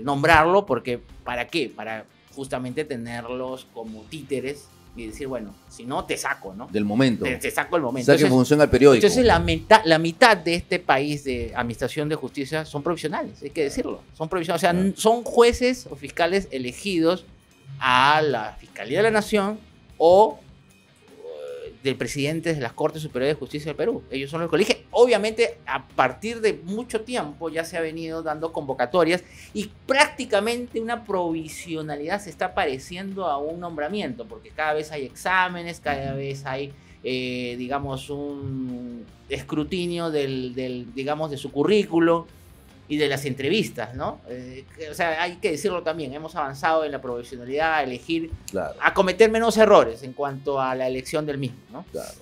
C: nombrarlo, porque ¿para qué? Para justamente tenerlos como títeres y decir, bueno, si no, te saco, ¿no?
B: Del momento.
C: Te saco el momento.
B: Saque en función al periódico.
C: Entonces, la mitad de este país de administración de justicia son provisionales, hay que decirlo. Son provisionales, o sea, son jueces o fiscales elegidos a la Fiscalía de la Nación o del presidente de las Cortes Superiores de Justicia del Perú. Ellos son los que eligen. Obviamente, a partir de mucho tiempo ya se ha venido dando convocatorias y prácticamente una provisionalidad se está pareciendo a un nombramiento, porque cada vez hay exámenes, cada vez hay, digamos, un escrutinio de su currículo y de las entrevistas, ¿no? O sea, hay que decirlo también, hemos avanzado en la provisionalidad, a elegir, a cometer menos errores en cuanto a la elección del mismo, ¿no?
B: Claro.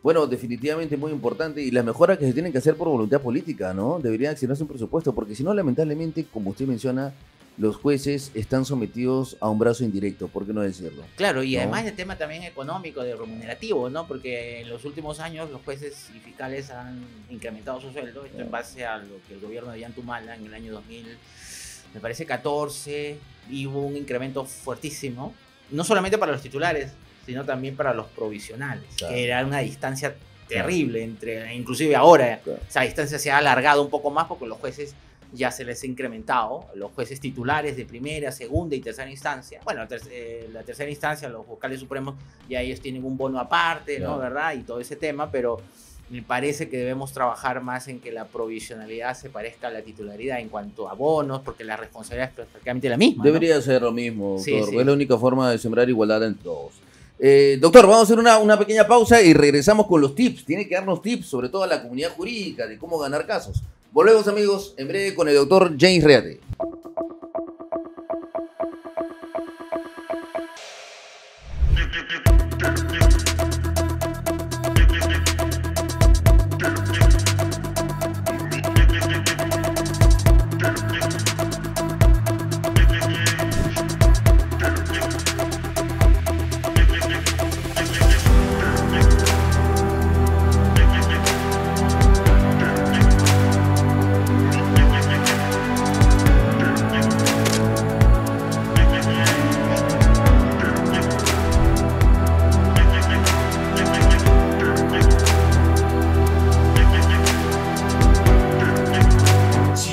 B: Bueno, definitivamente muy importante, y las mejoras que se tienen que hacer por voluntad política, ¿no? Deberían asignarse un presupuesto, porque si no, lamentablemente, como usted menciona, los jueces están sometidos a un brazo indirecto, ¿por qué no decirlo?
C: Claro, y además el tema también económico, de remunerativo, ¿no? Porque en los últimos años los jueces y fiscales han incrementado su sueldo, esto en base a lo que el gobierno de Yantumala en el año 2000, me parece 14, y hubo un incremento fuertísimo, no solamente para los titulares, sino también para los provisionales, que era una distancia terrible, inclusive ahora esa distancia se ha alargado un poco más porque los jueces ya se les ha incrementado, los jueces titulares de primera, segunda y tercera instancia. Bueno, la tercera instancia, los vocales supremos, ya ellos tienen un bono aparte, ¿no? ¿Verdad? Y todo ese tema, pero me parece que debemos trabajar más en que la provisionalidad se parezca a la titularidad en cuanto a bonos, porque la responsabilidad es prácticamente la misma.
B: Debería ser lo mismo, doctor.
C: Sí, sí.
B: Es la única forma de sembrar igualdad entre todos. Doctor, vamos a hacer una pequeña pausa y regresamos con los tips. Tiene que darnos tips, sobre todo a la comunidad jurídica, de cómo ganar casos. Volvemos, amigos, en breve con el doctor James Reate.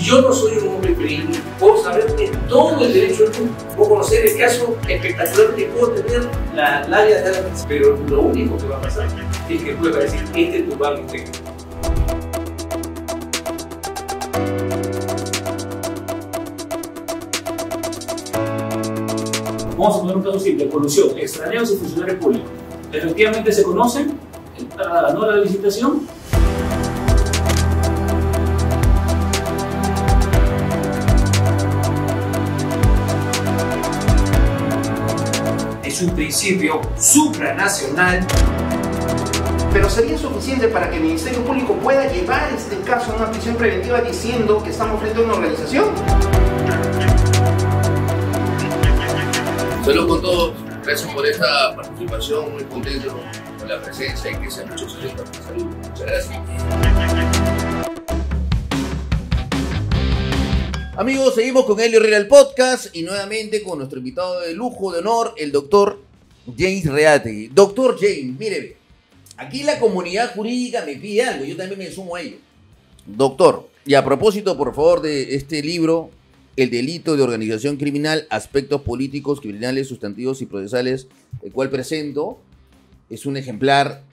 D: Yo no soy un hombre creíble, puedo saber de todo el derecho del mundo, puedo conocer el caso espectacular que puedo tener la área de la, pero lo único que va a pasar es que pueda decir, este es tu banco integral. Vamos a poner un caso simple: colusión, extrañados y funcionarios públicos. Efectivamente se conocen, ganó la licitación. Es un principio supranacional.
E: Pero sería suficiente para que el Ministerio Público pueda llevar este caso a una prisión preventiva diciendo que estamos frente a una organización.
B: Saludos con todos. Gracias por esta participación, muy contento con la presencia y que sean muchos éxitos. Saludos. Muchas gracias. Amigos, seguimos con Helio Herrera el podcast y nuevamente con nuestro invitado de lujo, de honor, el doctor James Reategui. Doctor James, mire, aquí la comunidad jurídica me pide algo, yo también me sumo a ello. Doctor, y a propósito, por favor, de este libro, El delito de organización criminal, aspectos políticos, criminales, sustantivos y procesales, el cual presento, es un ejemplar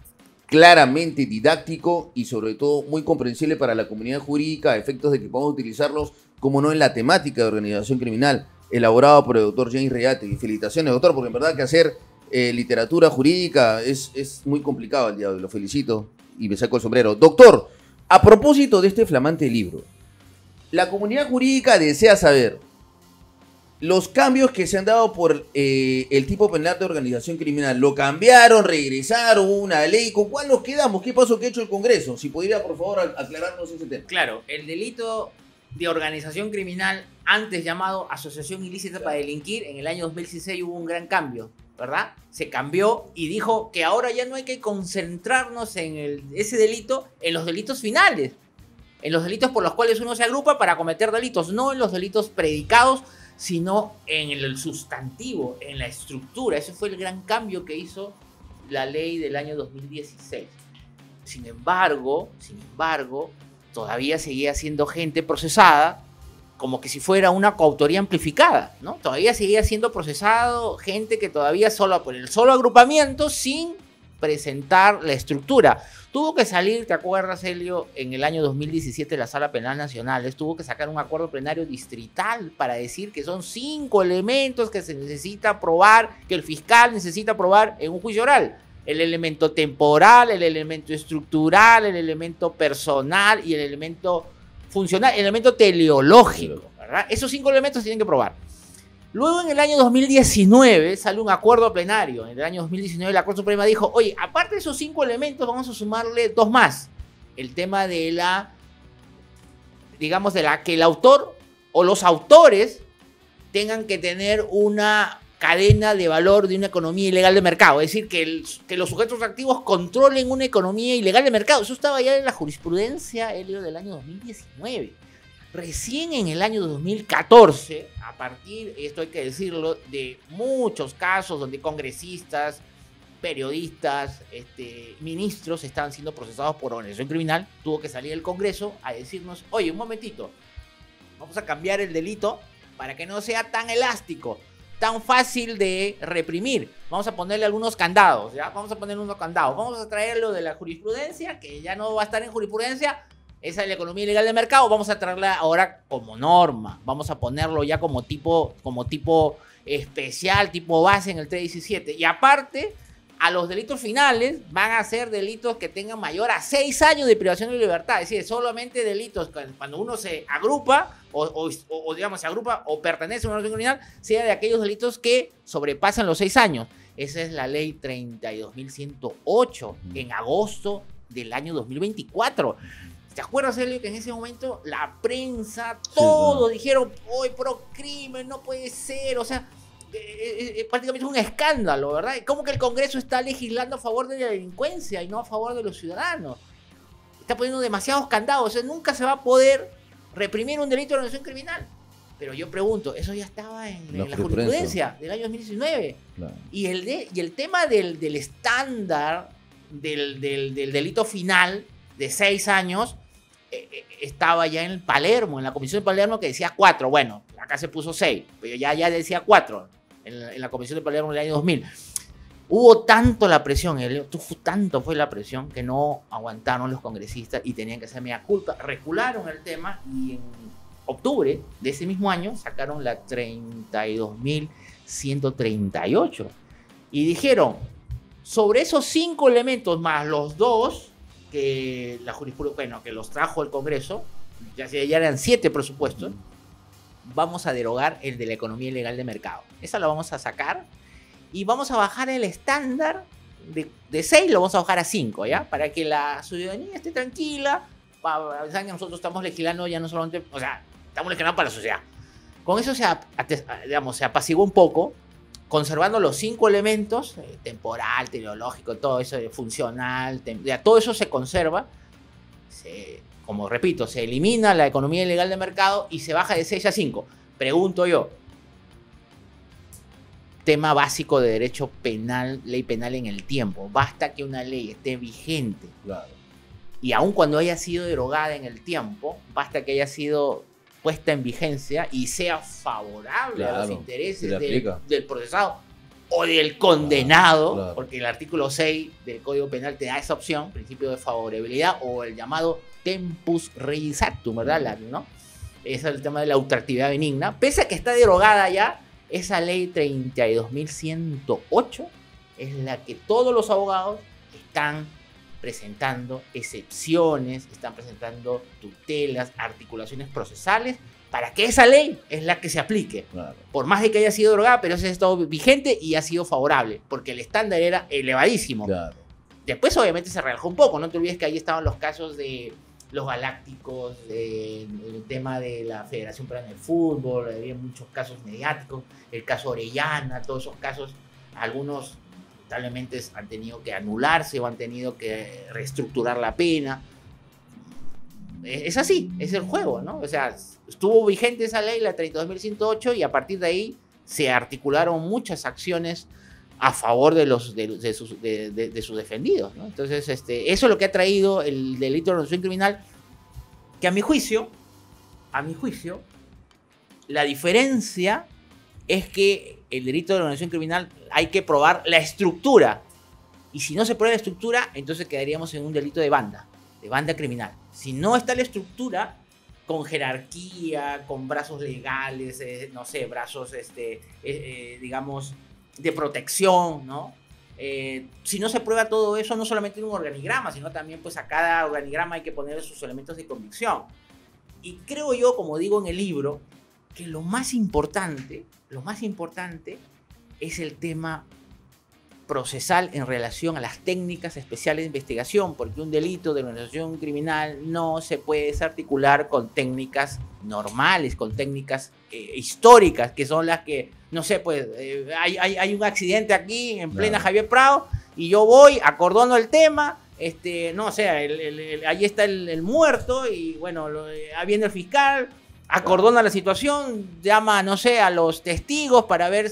B: claramente didáctico y sobre todo muy comprensible para la comunidad jurídica a efectos de que podamos utilizarlos, como no, en la temática de organización criminal, elaborado por el doctor James Reategui. Felicitaciones, doctor, porque en verdad que hacer literatura jurídica es muy complicado al día de hoy. Lo felicito y me saco el sombrero. Doctor, a propósito de este flamante libro, la comunidad jurídica desea saber los cambios que se han dado por el tipo penal de organización criminal. ¿Lo cambiaron, regresaron, una ley? ¿Con cuál nos quedamos? ¿Qué pasó que ha hecho el Congreso? Si podría, por favor, aclararnos ese tema.
C: Claro, el delito de organización criminal, antes llamado asociación ilícita para delinquir, en el año 2016 hubo un gran cambio, ¿verdad? Se cambió y dijo que ahora ya no hay que concentrarnos en ese delito, en los delitos finales, en los delitos por los cuales uno se agrupa para cometer delitos, no en los delitos predicados, sino en el sustantivo, en la estructura. Ese fue el gran cambio que hizo la ley del año 2016. Sin embargo, todavía seguía siendo gente procesada como que si fuera una coautoría amplificada, ¿no? Todavía seguía siendo procesado gente que todavía solo por el solo agrupamiento, sin presentar la estructura. Tuvo que salir, ¿te acuerdas, Helio? En el año 2017 la Sala Penal Nacional tuvo que sacar un acuerdo plenario distrital para decir que son 5 elementos que se necesita probar, que el fiscal necesita probar en un juicio oral. El elemento temporal, el elemento estructural, el elemento personal y el elemento funcional, el elemento teleológico, ¿verdad? Esos 5 elementos tienen que probar. Luego, en el año 2019, sale un acuerdo plenario. En el año 2019 la Corte Suprema dijo, oye, aparte de esos 5 elementos, vamos a sumarle 2 más. El tema de que el autor o los autores tengan que tener una cadena de valor de una economía ilegal de mercado. Es decir, que los sujetos activos controlen una economía ilegal de mercado. Eso estaba ya en la jurisprudencia, Helio, del año 2019. Recién en el año 2014, a partir, esto hay que decirlo, de muchos casos donde congresistas, periodistas, ministros estaban siendo procesados por organización criminal, tuvo que salir el Congreso a decirnos, oye, un momentito, vamos a cambiar el delito para que no sea tan elástico, tan fácil de reprimir. Vamos a ponerle algunos candados, ¿ya? Vamos a ponerle unos candados. Vamos a traerlo de la jurisprudencia, que ya no va a estar en jurisprudencia. Esa es la economía ilegal de mercado. Vamos a traerla ahora como norma. Vamos a ponerlo ya como tipo especial, tipo base en el 317. Y aparte, a los delitos finales van a ser delitos que tengan mayor a 6 años de privación de libertad. Es decir, solamente delitos cuando uno se agrupa digamos se agrupa o pertenece a una organización criminal, sea de aquellos delitos que sobrepasan los 6 años. Esa es la ley 32.108 en agosto del año 2024. ¿Te acuerdas, Helio, que en ese momento la prensa, todos dijeron, hoy pro crimen, no puede ser? O sea, prácticamente es un escándalo, ¿verdad? ¿Cómo que el Congreso está legislando a favor de la delincuencia y no a favor de los ciudadanos? Está poniendo demasiados candados, o sea, nunca se va a poder reprimir un delito de organización criminal. Pero yo pregunto, eso ya estaba en la jurisprudencia del año 2019. Claro. Y el tema del estándar del delito final de 6 años estaba ya en Palermo, en la Comisión de Palermo, que decía 4. Bueno, acá se puso 6, pero ya decía 4 en la Comisión de Palermo en el año 2000. Hubo tanto la presión, tanto fue la presión que no aguantaron los congresistas y tenían que hacer mea culpa. Recularon el tema y en octubre de ese mismo año sacaron la 32.138 y dijeron, sobre esos 5 elementos más los 2 que la jurisprudencia, que los trajo el Congreso, ya eran 7 presupuestos, vamos a derogar el de la economía ilegal de mercado. Esa la vamos a sacar y vamos a bajar el estándar de 6, lo vamos a bajar a 5, ¿ya? Para que la ciudadanía esté tranquila. Saben que nosotros estamos legislando ya no solamente, o sea, estamos legislando para la sociedad. Con eso se apaciguó un poco, conservando los 5 elementos, temporal, teleológico, todo eso, funcional, todo eso se conserva, como repito, se elimina la economía ilegal de mercado y se baja de 6 a 5. Pregunto yo, tema básico de derecho penal, ley penal en el tiempo, basta que una ley esté vigente,
B: Claro.
C: y aun cuando haya sido derogada en el tiempo, basta que haya sido puesta en vigencia y sea favorable a los
B: Claro,
C: intereses
B: se le aplica.
C: del procesado o del condenado,
B: claro.
C: porque el artículo 6 del Código Penal te da esa opción, principio de favorabilidad o el llamado tempus regis actum, ¿verdad? ¿No? Ese es el tema de la ultraactividad benigna. Pese a que está derogada ya, esa ley 32.108 es la que todos los abogados están presentando excepciones, están presentando tutelas, articulaciones procesales, para que esa ley es la que se aplique.
B: Claro.
C: Por más de que haya sido derogada, pero ese ha estado vigente y ha sido favorable, porque el estándar era elevadísimo.
B: Claro.
C: Después obviamente se relajó un poco, no te olvides que ahí estaban los casos de los galácticos, el tema de la Federación Peruana de Fútbol, había muchos casos mediáticos, el caso Orellana, todos esos casos, algunos lamentablemente han tenido que anularse o han tenido que reestructurar la pena. Es así, es el juego, ¿no? O sea, estuvo vigente esa ley, la 32.108, y a partir de ahí se articularon muchas acciones a favor de sus defendidos, ¿no? Entonces, eso es lo que ha traído el delito de organización criminal, que a mi juicio, la diferencia es que el delito de organización criminal hay que probar la estructura, y si no se prueba la estructura, entonces quedaríamos en un delito de banda criminal. Si no está la estructura, con jerarquía, con brazos legales, no sé, brazos, digamos, de protección, ¿no? Si no se prueba todo eso, no solamente en un organigrama, sino también pues a cada organigrama hay que poner sus elementos de convicción. Y creo yo, como digo en el libro, que lo más importante es el tema procesal en relación a las técnicas especiales de investigación, porque un delito de organización criminal no se puede desarticular con técnicas normales, con técnicas históricas, que son las que, no sé, pues hay un accidente aquí en plena Javier Prado y yo voy, acordono el tema, no sé, ahí está el muerto y bueno, viene el fiscal, acordona la situación, llama, no sé, a los testigos para ver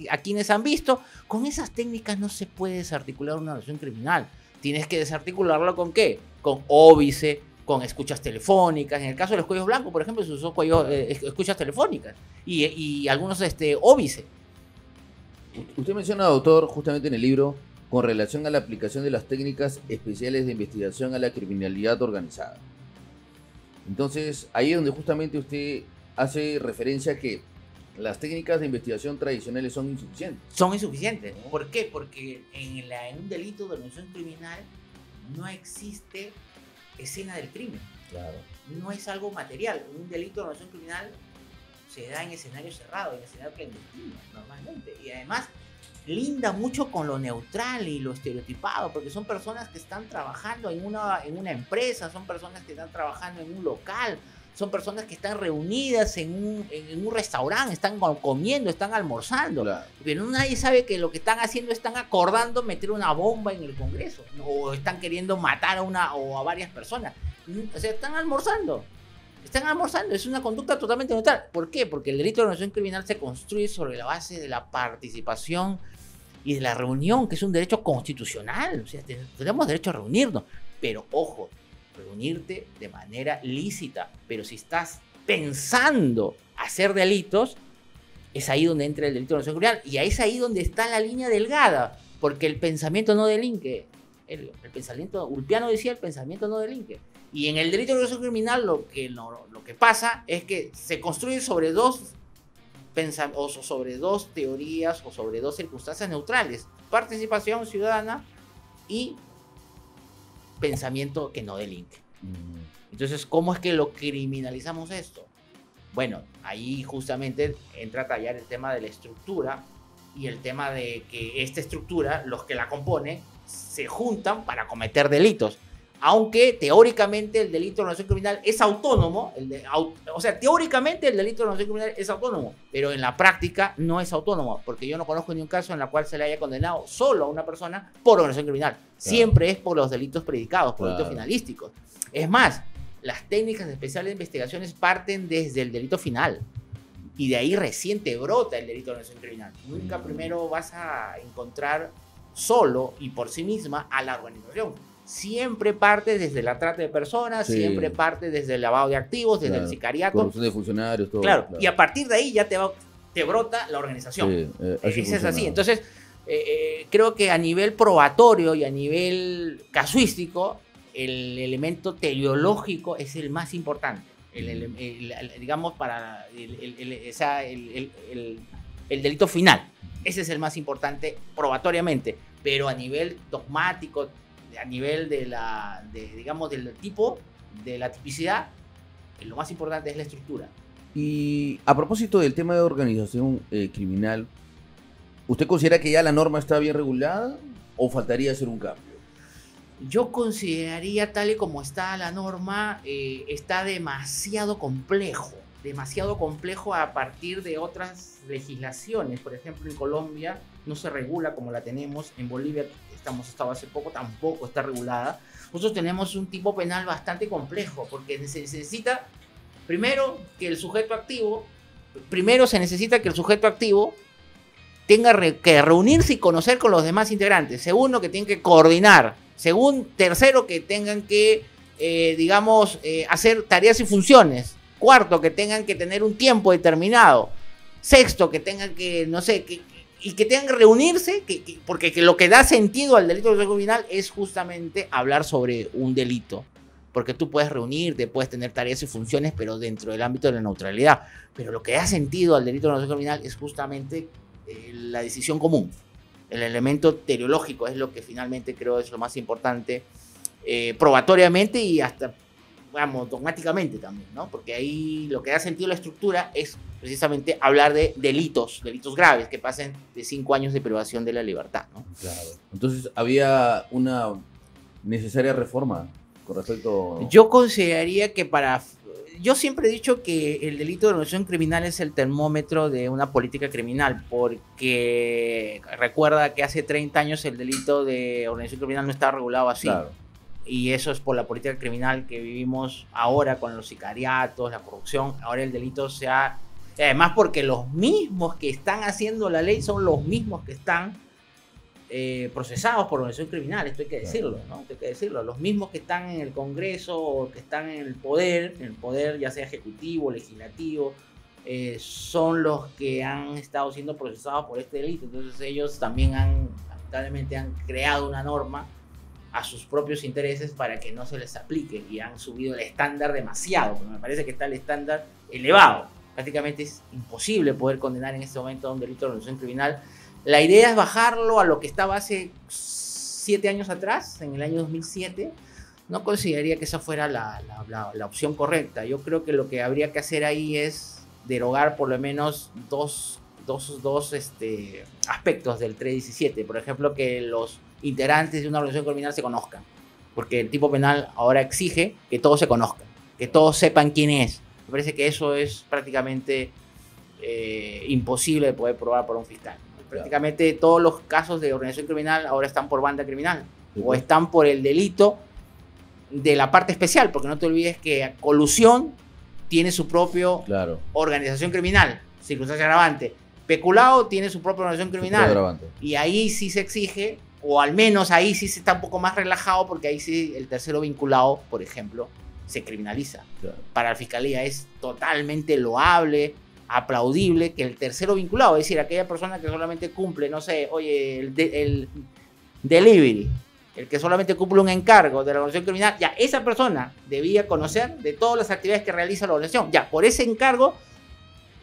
C: a quiénes han visto. Con esas técnicas no se puede desarticular una organización criminal. Tienes que desarticularlo ¿con qué? Con óbice, con escuchas telefónicas. En el caso de los cuellos blancos, por ejemplo, se usó escuchas telefónicas y algunos óbice.
B: Usted menciona, doctor, justamente en el libro, con relación a la aplicación de las técnicas especiales de investigación a la criminalidad organizada. Entonces, ahí es donde justamente usted hace referencia a que las técnicas de investigación tradicionales son insuficientes.
C: Son insuficientes. ¿Por qué? Porque en un delito de organización criminal no existe escena del crimen.
B: Claro.
C: No es algo material. Un delito de organización criminal se da en escenario cerrado, en escenario clandestino, normalmente. Y además linda mucho con lo neutral y lo estereotipado, porque son personas que están trabajando en una empresa, son personas que están trabajando en un local, son personas que están reunidas en un restaurante, están comiendo, están almorzando. Claro. Pero nadie sabe que lo que están haciendo, están acordando meter una bomba en el Congreso, o están queriendo matar a varias personas. O sea, están almorzando, es una conducta totalmente neutral. ¿Por qué? Porque el delito de organización criminal se construye sobre la base de la participación y de la reunión, que es un derecho constitucional. O sea, tenemos derecho a reunirnos, pero ojo, reunirte de manera lícita. Pero si estás pensando hacer delitos, es ahí donde entra el delito de organización criminal, y es ahí donde está la línea delgada, porque el pensamiento no delinque. El pensamiento, Ulpiano decía, el pensamiento no delinque. Y en el delito de organización criminal lo que pasa es que se construye sobre dos teorías o sobre dos circunstancias neutrales: participación ciudadana y pensamiento que no delinque. Entonces, ¿cómo es que lo criminalizamos esto? Bueno, ahí justamente entra a tallar el tema de la estructura y el tema de que esta estructura, los que la componen, se juntan para cometer delitos. Aunque teóricamente el delito de organización criminal es autónomo, o sea, teóricamente el delito de organización criminal es autónomo, pero en la práctica no es autónomo, porque yo no conozco ni un caso en el cual se le haya condenado solo a una persona por organización criminal. Claro. Siempre es por los delitos predicados, por delitos finalísticos. Es más, las técnicas especiales de investigaciones parten desde el delito final. Y de ahí recién te brota el delito de organización criminal. Nunca primero vas a encontrar solo y por sí misma a la organización. Siempre parte desde la trata de personas, siempre parte desde el lavado de activos, desde el sicariato.
B: Corrupción de funcionarios, todo.
C: Claro, y a partir de ahí ya te brota la organización. Sí, es así. Entonces, creo que a nivel probatorio y a nivel casuístico, el elemento teleológico es el más importante. Digamos, para el delito final. Ese es el más importante probatoriamente, pero a nivel dogmático, a nivel digamos, del tipo, de la tipicidad, lo más importante es la estructura.
B: Y a propósito del tema de organización criminal, ¿usted considera que ya la norma está bien regulada o faltaría hacer un cambio?
C: Yo consideraría, tal y como está la norma, está demasiado complejo a partir de otras legislaciones. Por ejemplo, en Colombia no se regula como la tenemos, en Bolivia estado hace poco, tampoco está regulada. Nosotros tenemos un tipo penal bastante complejo, porque se necesita, primero, que el sujeto activo tenga que reunirse y conocer con los demás integrantes. Segundo, que tienen que coordinar. Tercero, que tengan que, hacer tareas y funciones. Cuarto, que tengan que tener un tiempo determinado. Sexto, que tengan que, y que tengan que reunirse, porque lo que da sentido al delito de organización criminal es justamente hablar sobre un delito. Porque tú puedes reunirte, puedes tener tareas y funciones, pero dentro del ámbito de la neutralidad. Pero lo que da sentido al delito de organización criminal es justamente la decisión común. El elemento teleológico es lo que finalmente creo es lo más importante, probatoriamente y hasta, dogmáticamente también, ¿no? Porque ahí lo que da sentido a la estructura es precisamente hablar de delitos graves que pasen de 5 años de privación de la libertad, ¿no?
B: Claro. Entonces, ¿había una necesaria reforma con respecto...?
C: Yo consideraría que yo siempre he dicho que el delito de organización criminal es el termómetro de una política criminal, porque recuerda que hace 30 años el delito de organización criminal no estaba regulado así. Claro. Y eso es por la política criminal que vivimos ahora con los sicariatos, la corrupción. Ahora el delito además porque los mismos que están haciendo la ley son los mismos que están procesados por organización criminal, esto hay que decirlo, ¿no? Esto hay que decirlo. Los mismos que están en el Congreso o que están en el poder ya sea ejecutivo, legislativo, son los que han estado siendo procesados por este delito. Entonces ellos también lamentablemente han creado una norma a sus propios intereses para que no se les aplique y han subido el estándar demasiado, porque me parece que está el estándar elevado. Prácticamente es imposible poder condenar en este momento a un delito de organización criminal. La idea es bajarlo a lo que estaba hace 7 años atrás, en el año 2007. No consideraría que esa fuera la opción correcta. Yo creo que lo que habría que hacer ahí es derogar por lo menos dos aspectos del 317. Por ejemplo, que los integrantes de una organización criminal se conozcan. Porque el tipo penal ahora exige que todos se conozcan, que todos sepan quién es. Me parece que eso es prácticamente imposible de poder probar por un fiscal. Prácticamente todos los casos de organización criminal ahora están por banda criminal o están por el delito de la parte especial, porque no te olvides que colusión tiene su propio organización criminal, circunstancia agravante. Peculado tiene su propia organización criminal y ahí sí se exige, o al menos ahí sí se está un poco más relajado, porque ahí sí el tercero vinculado, por ejemplo, se criminaliza. Para la fiscalía es totalmente loable, aplaudible que el tercero vinculado, es decir, aquella persona que solamente cumple, el delivery, el que solamente cumple un encargo de la organización criminal, ya esa persona debía conocer de todas las actividades que realiza la organización, ya por ese encargo,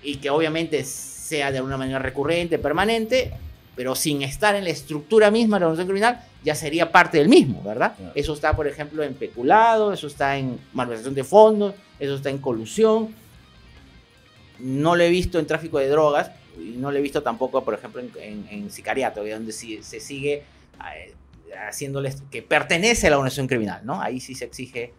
C: y que obviamente sea de una manera recurrente, permanente, pero sin estar en la estructura misma de la organización criminal, ya sería parte del mismo, ¿verdad? Eso está, por ejemplo, en peculado, eso está en malversación de fondos, eso está en colusión. No lo he visto en tráfico de drogas y no lo he visto tampoco, por ejemplo, en sicariato, donde se sigue haciéndoles que pertenece a la organización criminal, ¿no? Ahí sí se exige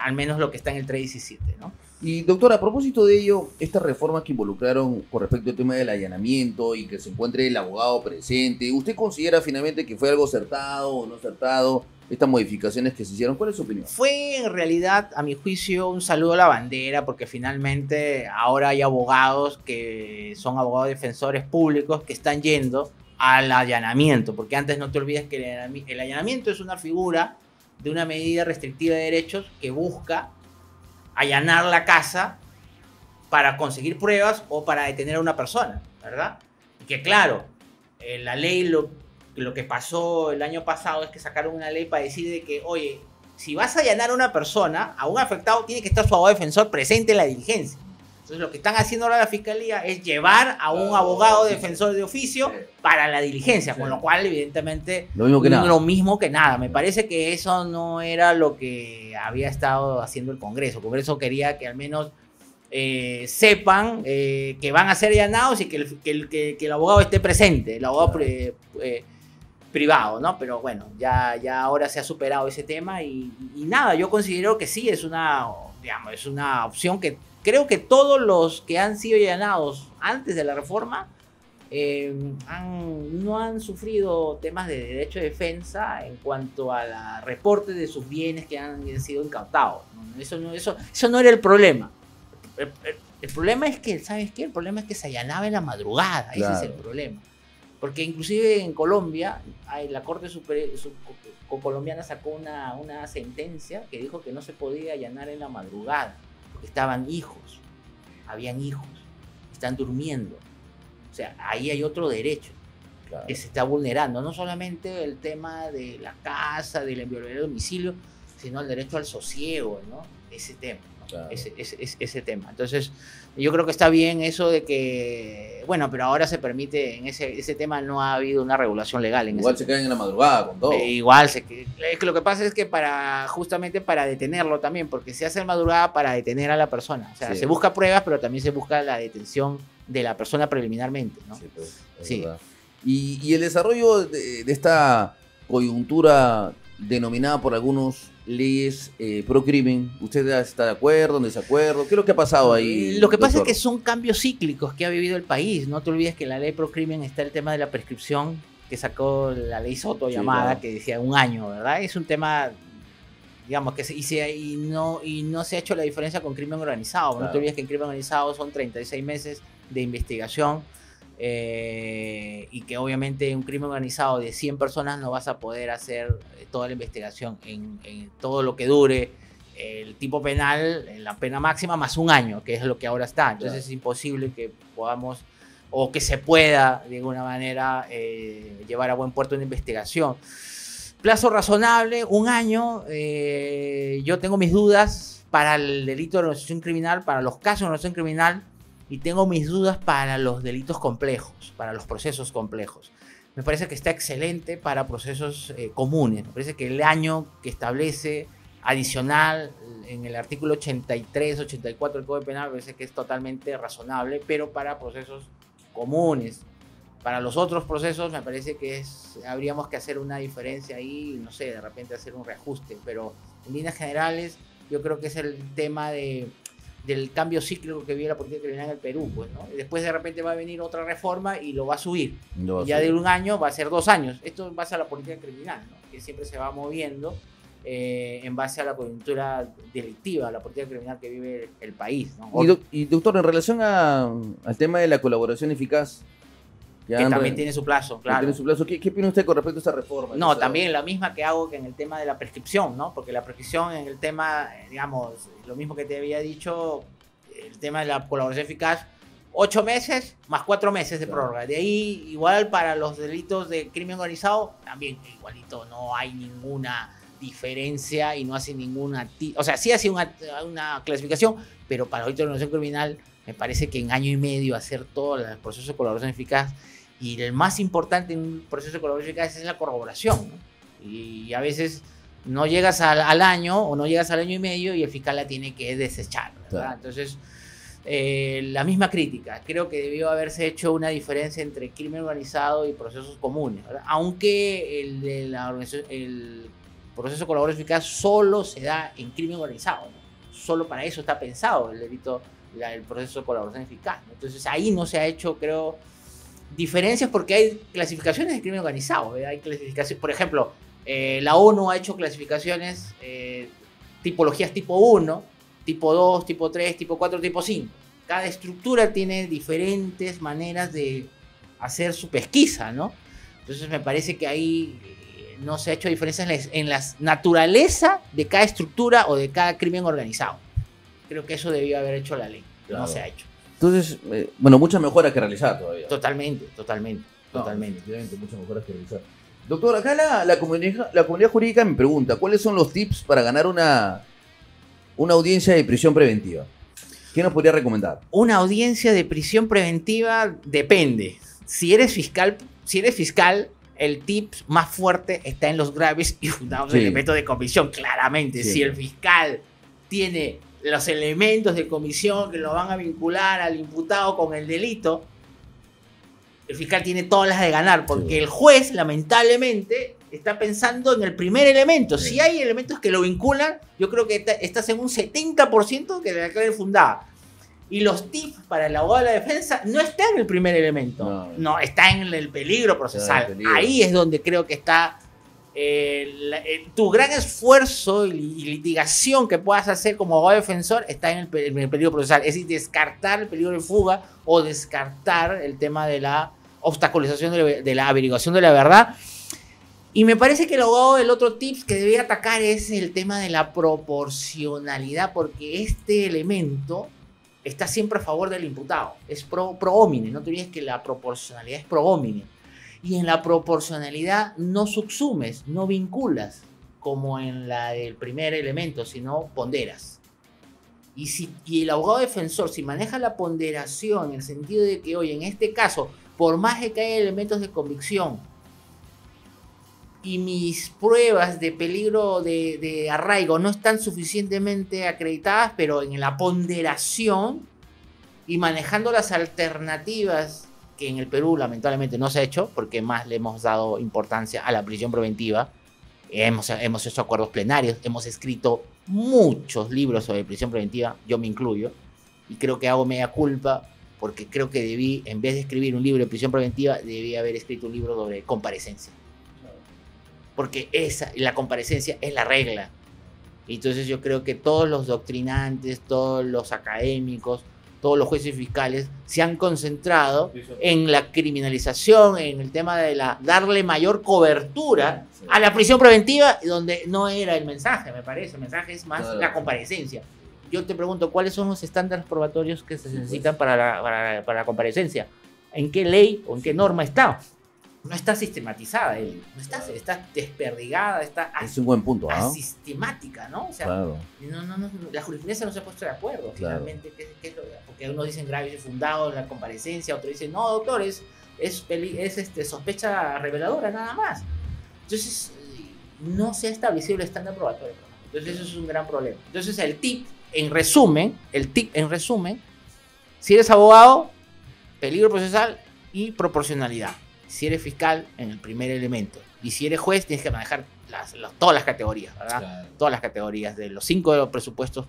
C: al menos lo que está en el 317, ¿no?
B: Y doctor, a propósito de ello, estas reformas que involucraron con respecto al tema del allanamiento y que se encuentre el abogado presente, ¿usted considera finalmente que fue algo acertado o no acertado estas modificaciones que se hicieron? ¿Cuál es su opinión?
C: Fue en realidad, a mi juicio, un saludo a la bandera, porque finalmente ahora hay abogados que son abogados defensores públicos que están yendo al allanamiento, porque antes no te olvides que el allanamiento es una figura de una medida restrictiva de derechos que busca allanar la casa para conseguir pruebas o para detener a una persona, ¿verdad? Y que claro, la ley, lo que pasó el año pasado es que sacaron una ley para decir de que, oye, si vas a allanar a una persona, a un afectado, tiene que estar su abogado defensor presente en la diligencia. Entonces lo que están haciendo ahora la fiscalía es llevar a un abogado defensor de oficio para la diligencia, con lo cual evidentemente
B: lo mismo que nada.
C: Me parece que eso no era lo que había estado haciendo el Congreso. El Congreso quería que al menos sepan que van a ser allanados y que el abogado esté presente, el abogado privado, ¿no? Pero bueno, ya ahora se ha superado ese tema y nada, yo considero que sí, es una opción que creo que todos los que han sido allanados antes de la reforma no han sufrido temas de derecho de defensa en cuanto a la reporte de sus bienes que han sido incautados. Eso no era el problema. El problema es que, ¿sabes qué? El problema es que se allanaba en la madrugada. Claro. Ese es el problema. Porque inclusive en Colombia, la Corte colombiana sacó una sentencia que dijo que no se podía allanar en la madrugada. Estaban hijos, habían hijos, están durmiendo. O sea, ahí hay otro derecho que se está vulnerando. No solamente el tema de la casa, del inviolabilidad de domicilio, sino el derecho al sosiego, ¿no? Ese tema, ¿no? Claro. Ese tema. Entonces, yo creo que está bien eso de que, bueno, pero ahora se permite, en ese tema no ha habido una regulación legal.
B: Igual se quedan en la madrugada con todo.
C: Lo que pasa es que justamente para detenerlo también, porque se hace en madrugada para detener a la persona. O sea, se busca pruebas, pero también se busca la detención de la persona preliminarmente, ¿no? Sí, pues,
B: sí. Y el desarrollo de esta coyuntura denominada por algunos leyes pro crimen, ¿usted está de acuerdo, en desacuerdo? ¿Qué es lo que ha pasado ahí?
C: Lo que pasa es que son cambios cíclicos que ha vivido el país. No te olvides que en la ley pro crimen está el tema de la prescripción que sacó la ley Soto llamada, claro, que decía 1 año, ¿verdad? Es un tema, digamos, que no se ha hecho la diferencia con crimen organizado. Claro. No te olvides que en crimen organizado son 36 meses de investigación y que obviamente un crimen organizado de 100 personas no vas a poder hacer toda la investigación en todo lo que dure el tipo penal, la pena máxima más 1 año, que es lo que ahora está. Entonces claro, es imposible que podamos o que se pueda de alguna manera llevar a buen puerto una investigación. Plazo razonable, 1 año. Yo tengo mis dudas para el delito de organización criminal, para los casos de organización criminal, y tengo mis dudas para los delitos complejos, para los procesos complejos. Me parece que está excelente para procesos comunes. Me parece que el año que establece adicional en el artículo 83, 84 del Código Penal me parece que es totalmente razonable, pero para procesos comunes. Para los otros procesos me parece que habríamos que hacer una diferencia ahí, no sé, de repente hacer un reajuste, pero en líneas generales yo creo que es el tema del cambio cíclico que vive la política criminal en el Perú, pues, ¿no? Y después de repente va a venir otra reforma y lo va a subir. Ya de 1 año va a ser 2 años. Esto en base a la política criminal, ¿no? Que siempre se va moviendo en base a la coyuntura delictiva, la política criminal que vive el país, ¿no?
B: Y doctor, en relación al tema de la colaboración eficaz,
C: que también tiene su plazo, claro.
B: Tiene su plazo. ¿Qué opina usted con respecto a esta reforma?
C: No, también la misma que hago que en el tema de la prescripción, ¿no? Porque la prescripción en el tema, digamos, lo mismo que te había dicho, el tema de la colaboración eficaz, 8 meses más 4 meses de prórroga. De ahí, igual para los delitos de crimen organizado, también igualito, no hay ninguna diferencia y no hace ninguna... O sea, sí hace una clasificación, pero para el delito de organización criminal me parece que en 1 año y medio hacer todo el proceso de colaboración eficaz. Y el más importante en un proceso de colaboración eficaz es la corroboración, ¿no? Y a veces no llegas al año o no llegas al 1 año y medio y el fiscal la tiene que desechar, ¿verdad? Claro. Entonces, la misma crítica. Creo que debió haberse hecho una diferencia entre crimen organizado y procesos comunes, ¿verdad? Aunque el proceso colaborador eficaz solo se da en crimen organizado, ¿no? Solo para eso está pensado el delito, el proceso de colaboración eficaz, ¿no? Entonces ahí no se ha hecho, creo, diferencias porque hay clasificaciones de crimen organizado, ¿verdad? Hay clasificaciones, por ejemplo, la ONU ha hecho clasificaciones, tipologías tipo 1, tipo 2, tipo 3, tipo 4, tipo 5. Cada estructura tiene diferentes maneras de hacer su pesquisa, ¿no? Entonces me parece que ahí no se ha hecho diferencia en la naturaleza de cada estructura o de cada crimen organizado. Creo que eso debió haber hecho la ley. Claro. No se ha hecho.
B: Entonces, bueno, muchas mejoras que realizar todavía.
C: Totalmente.
B: Efectivamente, muchas mejoras que realizar. Doctor, acá la comunidad jurídica me pregunta, ¿cuáles son los tips para ganar una audiencia de prisión preventiva? ¿Qué nos podría recomendar?
C: Una audiencia de prisión preventiva depende. Si eres fiscal, el tip más fuerte está en los graves y fundados elementos de comisión, claramente. Sí. Si el fiscal tiene los elementos de comisión que lo van a vincular al imputado con el delito, el fiscal tiene todas las de ganar, porque el juez, lamentablemente, está pensando en el primer elemento. Sí. Si hay elementos que lo vinculan, yo creo que estás en un 70% que la declare fundada. Y los tips para el abogado de la defensa no está en el primer elemento, no está en el peligro procesal. Ahí es donde creo que está tu gran esfuerzo y litigación que puedas hacer como abogado defensor está en el peligro procesal. Es decir, descartar el peligro de fuga o descartar el tema de la obstaculización de la averiguación de la verdad. Y me parece que el abogado del otro tips que debía atacar es el tema de la proporcionalidad, porque este elemento está siempre a favor del imputado, es pro homine. No te olvides que la proporcionalidad es pro homine. Y en la proporcionalidad no subsumes, no vinculas, como en la del primer elemento, sino ponderas. Y el abogado defensor, si maneja la ponderación en el sentido de que, oye, en este caso, por más de que haya elementos de convicción y mis pruebas de peligro de arraigo no están suficientemente acreditadas, pero en la ponderación y manejando las alternativas que en el Perú lamentablemente no se ha hecho, porque más le hemos dado importancia a la prisión preventiva, hemos hecho acuerdos plenarios, hemos escrito muchos libros sobre prisión preventiva, yo me incluyo, y creo que hago media culpa, porque creo que debí, en vez de escribir un libro de prisión preventiva, debí haber escrito un libro sobre comparecencia. Porque la comparecencia es la regla. Entonces yo creo que todos los doctrinantes, todos los académicos, todos los jueces fiscales se han concentrado en la criminalización, en el tema de darle mayor cobertura a la prisión preventiva, donde no era el mensaje, me parece. El mensaje es más la comparecencia. Yo te pregunto, ¿cuáles son los estándares probatorios que se necesitan para la comparecencia? ¿En qué ley o en qué norma está? No está sistematizada, está desperdigada,
B: es un buen punto,
C: asistemática, ¿no? O sea,
B: claro.
C: La jurisprudencia no se ha puesto de acuerdo, finalmente, porque unos dicen grave y fundado en la comparecencia, otros dicen, no, doctor, es sospecha reveladora, nada más. Entonces, no se ha establecido el estándar probatorio. Entonces, eso es un gran problema. Entonces, el tip, en resumen, si eres abogado, peligro procesal y proporcionalidad. Si eres fiscal, en el primer elemento. Y si eres juez, tienes que manejar todas las categorías, ¿verdad? Claro. Todas las categorías de los 5 presupuestos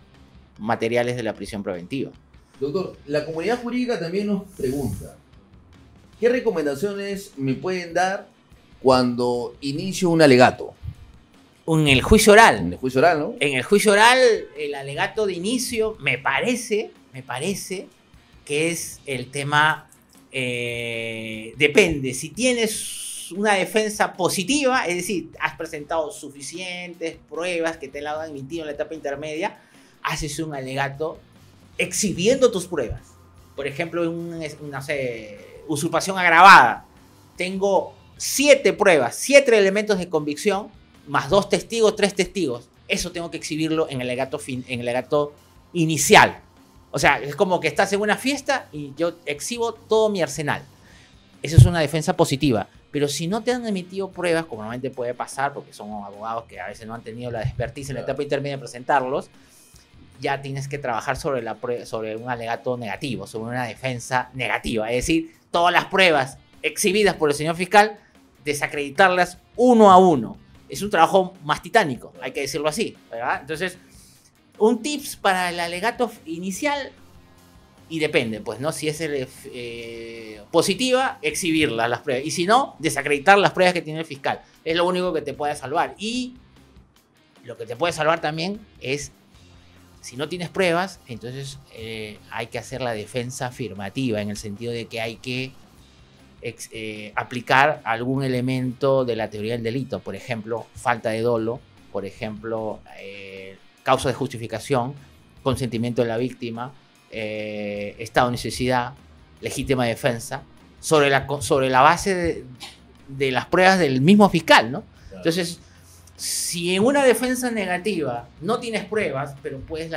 C: materiales de la prisión preventiva.
B: Doctor, la comunidad jurídica también nos pregunta, ¿qué recomendaciones me pueden dar cuando inicio un alegato?
C: En el juicio oral.
B: En el juicio oral, ¿no?
C: En el juicio oral, el alegato de inicio, me parece que es el tema... depende, si tienes una defensa positiva, es decir, has presentado suficientes pruebas que te la han admitido en la etapa intermedia, haces un alegato exhibiendo tus pruebas. Por ejemplo, usurpación agravada, tengo 7 pruebas, 7 elementos de convicción, más 2 testigos, 3 testigos, eso tengo que exhibirlo en el alegato inicial. O sea, es como que estás en una fiesta y yo exhibo todo mi arsenal. Esa es una defensa positiva. Pero si no te han emitido pruebas, como normalmente puede pasar, porque son abogados que a veces no han tenido la expertise en la etapa intermedia de presentarlos, ya tienes que trabajar sobre un alegato negativo, sobre una defensa negativa. Es decir, todas las pruebas exhibidas por el señor fiscal, desacreditarlas uno a uno. Es un trabajo más titánico, hay que decirlo así, ¿verdad? Entonces, un tips para el alegato inicial, y depende, pues, ¿no? Si es positiva, exhibirlas las pruebas. Y si no, desacreditar las pruebas que tiene el fiscal. Es lo único que te puede salvar. Y lo que te puede salvar también es, si no tienes pruebas, entonces hay que hacer la defensa afirmativa, en el sentido de que hay que aplicar algún elemento de la teoría del delito. Por ejemplo, falta de dolo, por ejemplo, causa de justificación, consentimiento de la víctima, estado de necesidad, legítima defensa, sobre la base de las pruebas del mismo fiscal, ¿no? Claro. Entonces, si en una defensa negativa no tienes pruebas, pero puedes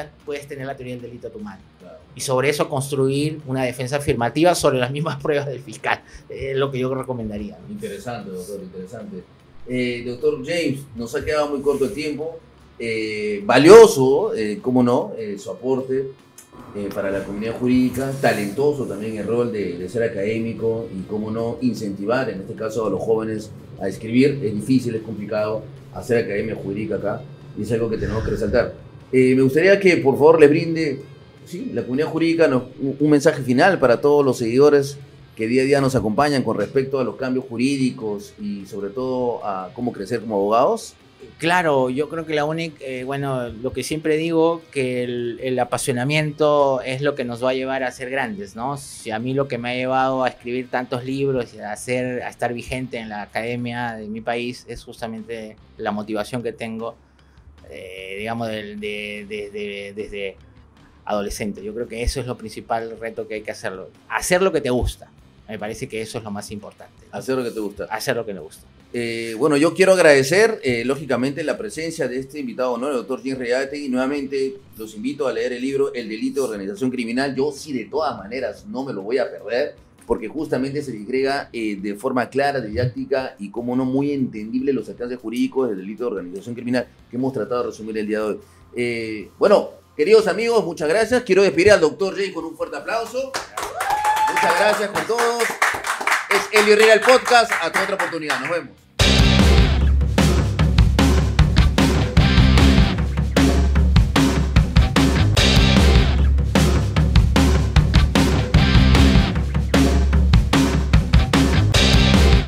C: tener la teoría del delito a tu mano. Claro. Y sobre eso construir una defensa afirmativa sobre las mismas pruebas del fiscal. Es lo que yo recomendaría.
B: Interesante, doctor, interesante. Doctor James, nos ha quedado muy corto el tiempo. Valioso, cómo no, su aporte para la comunidad jurídica, talentoso también el rol de ser académico y cómo no incentivar, en este caso a los jóvenes a escribir. Es difícil, es complicado hacer academia jurídica acá y es algo que tenemos que resaltar. Me gustaría que por favor le brinde, ¿sí?, la comunidad jurídica un mensaje final para todos los seguidores que día a día nos acompañan con respecto a los cambios jurídicos y sobre todo a cómo crecer como abogados.
C: Claro, yo creo que lo que siempre digo, que el apasionamiento es lo que nos va a llevar a ser grandes, ¿no? Si a mí lo que me ha llevado a escribir tantos libros y a estar vigente en la academia de mi país es justamente la motivación que tengo, digamos, desde adolescente. Yo creo que eso es lo principal reto que hay que hacerlo. Hacer lo que te gusta. Me parece que eso es lo más importante, ¿no?
B: Hacer lo que te gusta.
C: Hacer lo que me gusta.
B: Bueno, yo quiero agradecer, lógicamente, la presencia de este invitado de honor, el doctor James Reategui. Nuevamente, los invito a leer el libro El delito de organización criminal. Yo sí, de todas maneras, no me lo voy a perder, porque justamente se disgrega de forma clara, didáctica y, como no, muy entendible los alcances jurídicos del delito de organización criminal que hemos tratado de resumir el día de hoy. Bueno, queridos amigos, muchas gracias. Quiero despedir al doctor James con un fuerte aplauso. Muchas gracias con todos. Es Elio Herrera, el podcast. Hasta otra oportunidad. Nos vemos.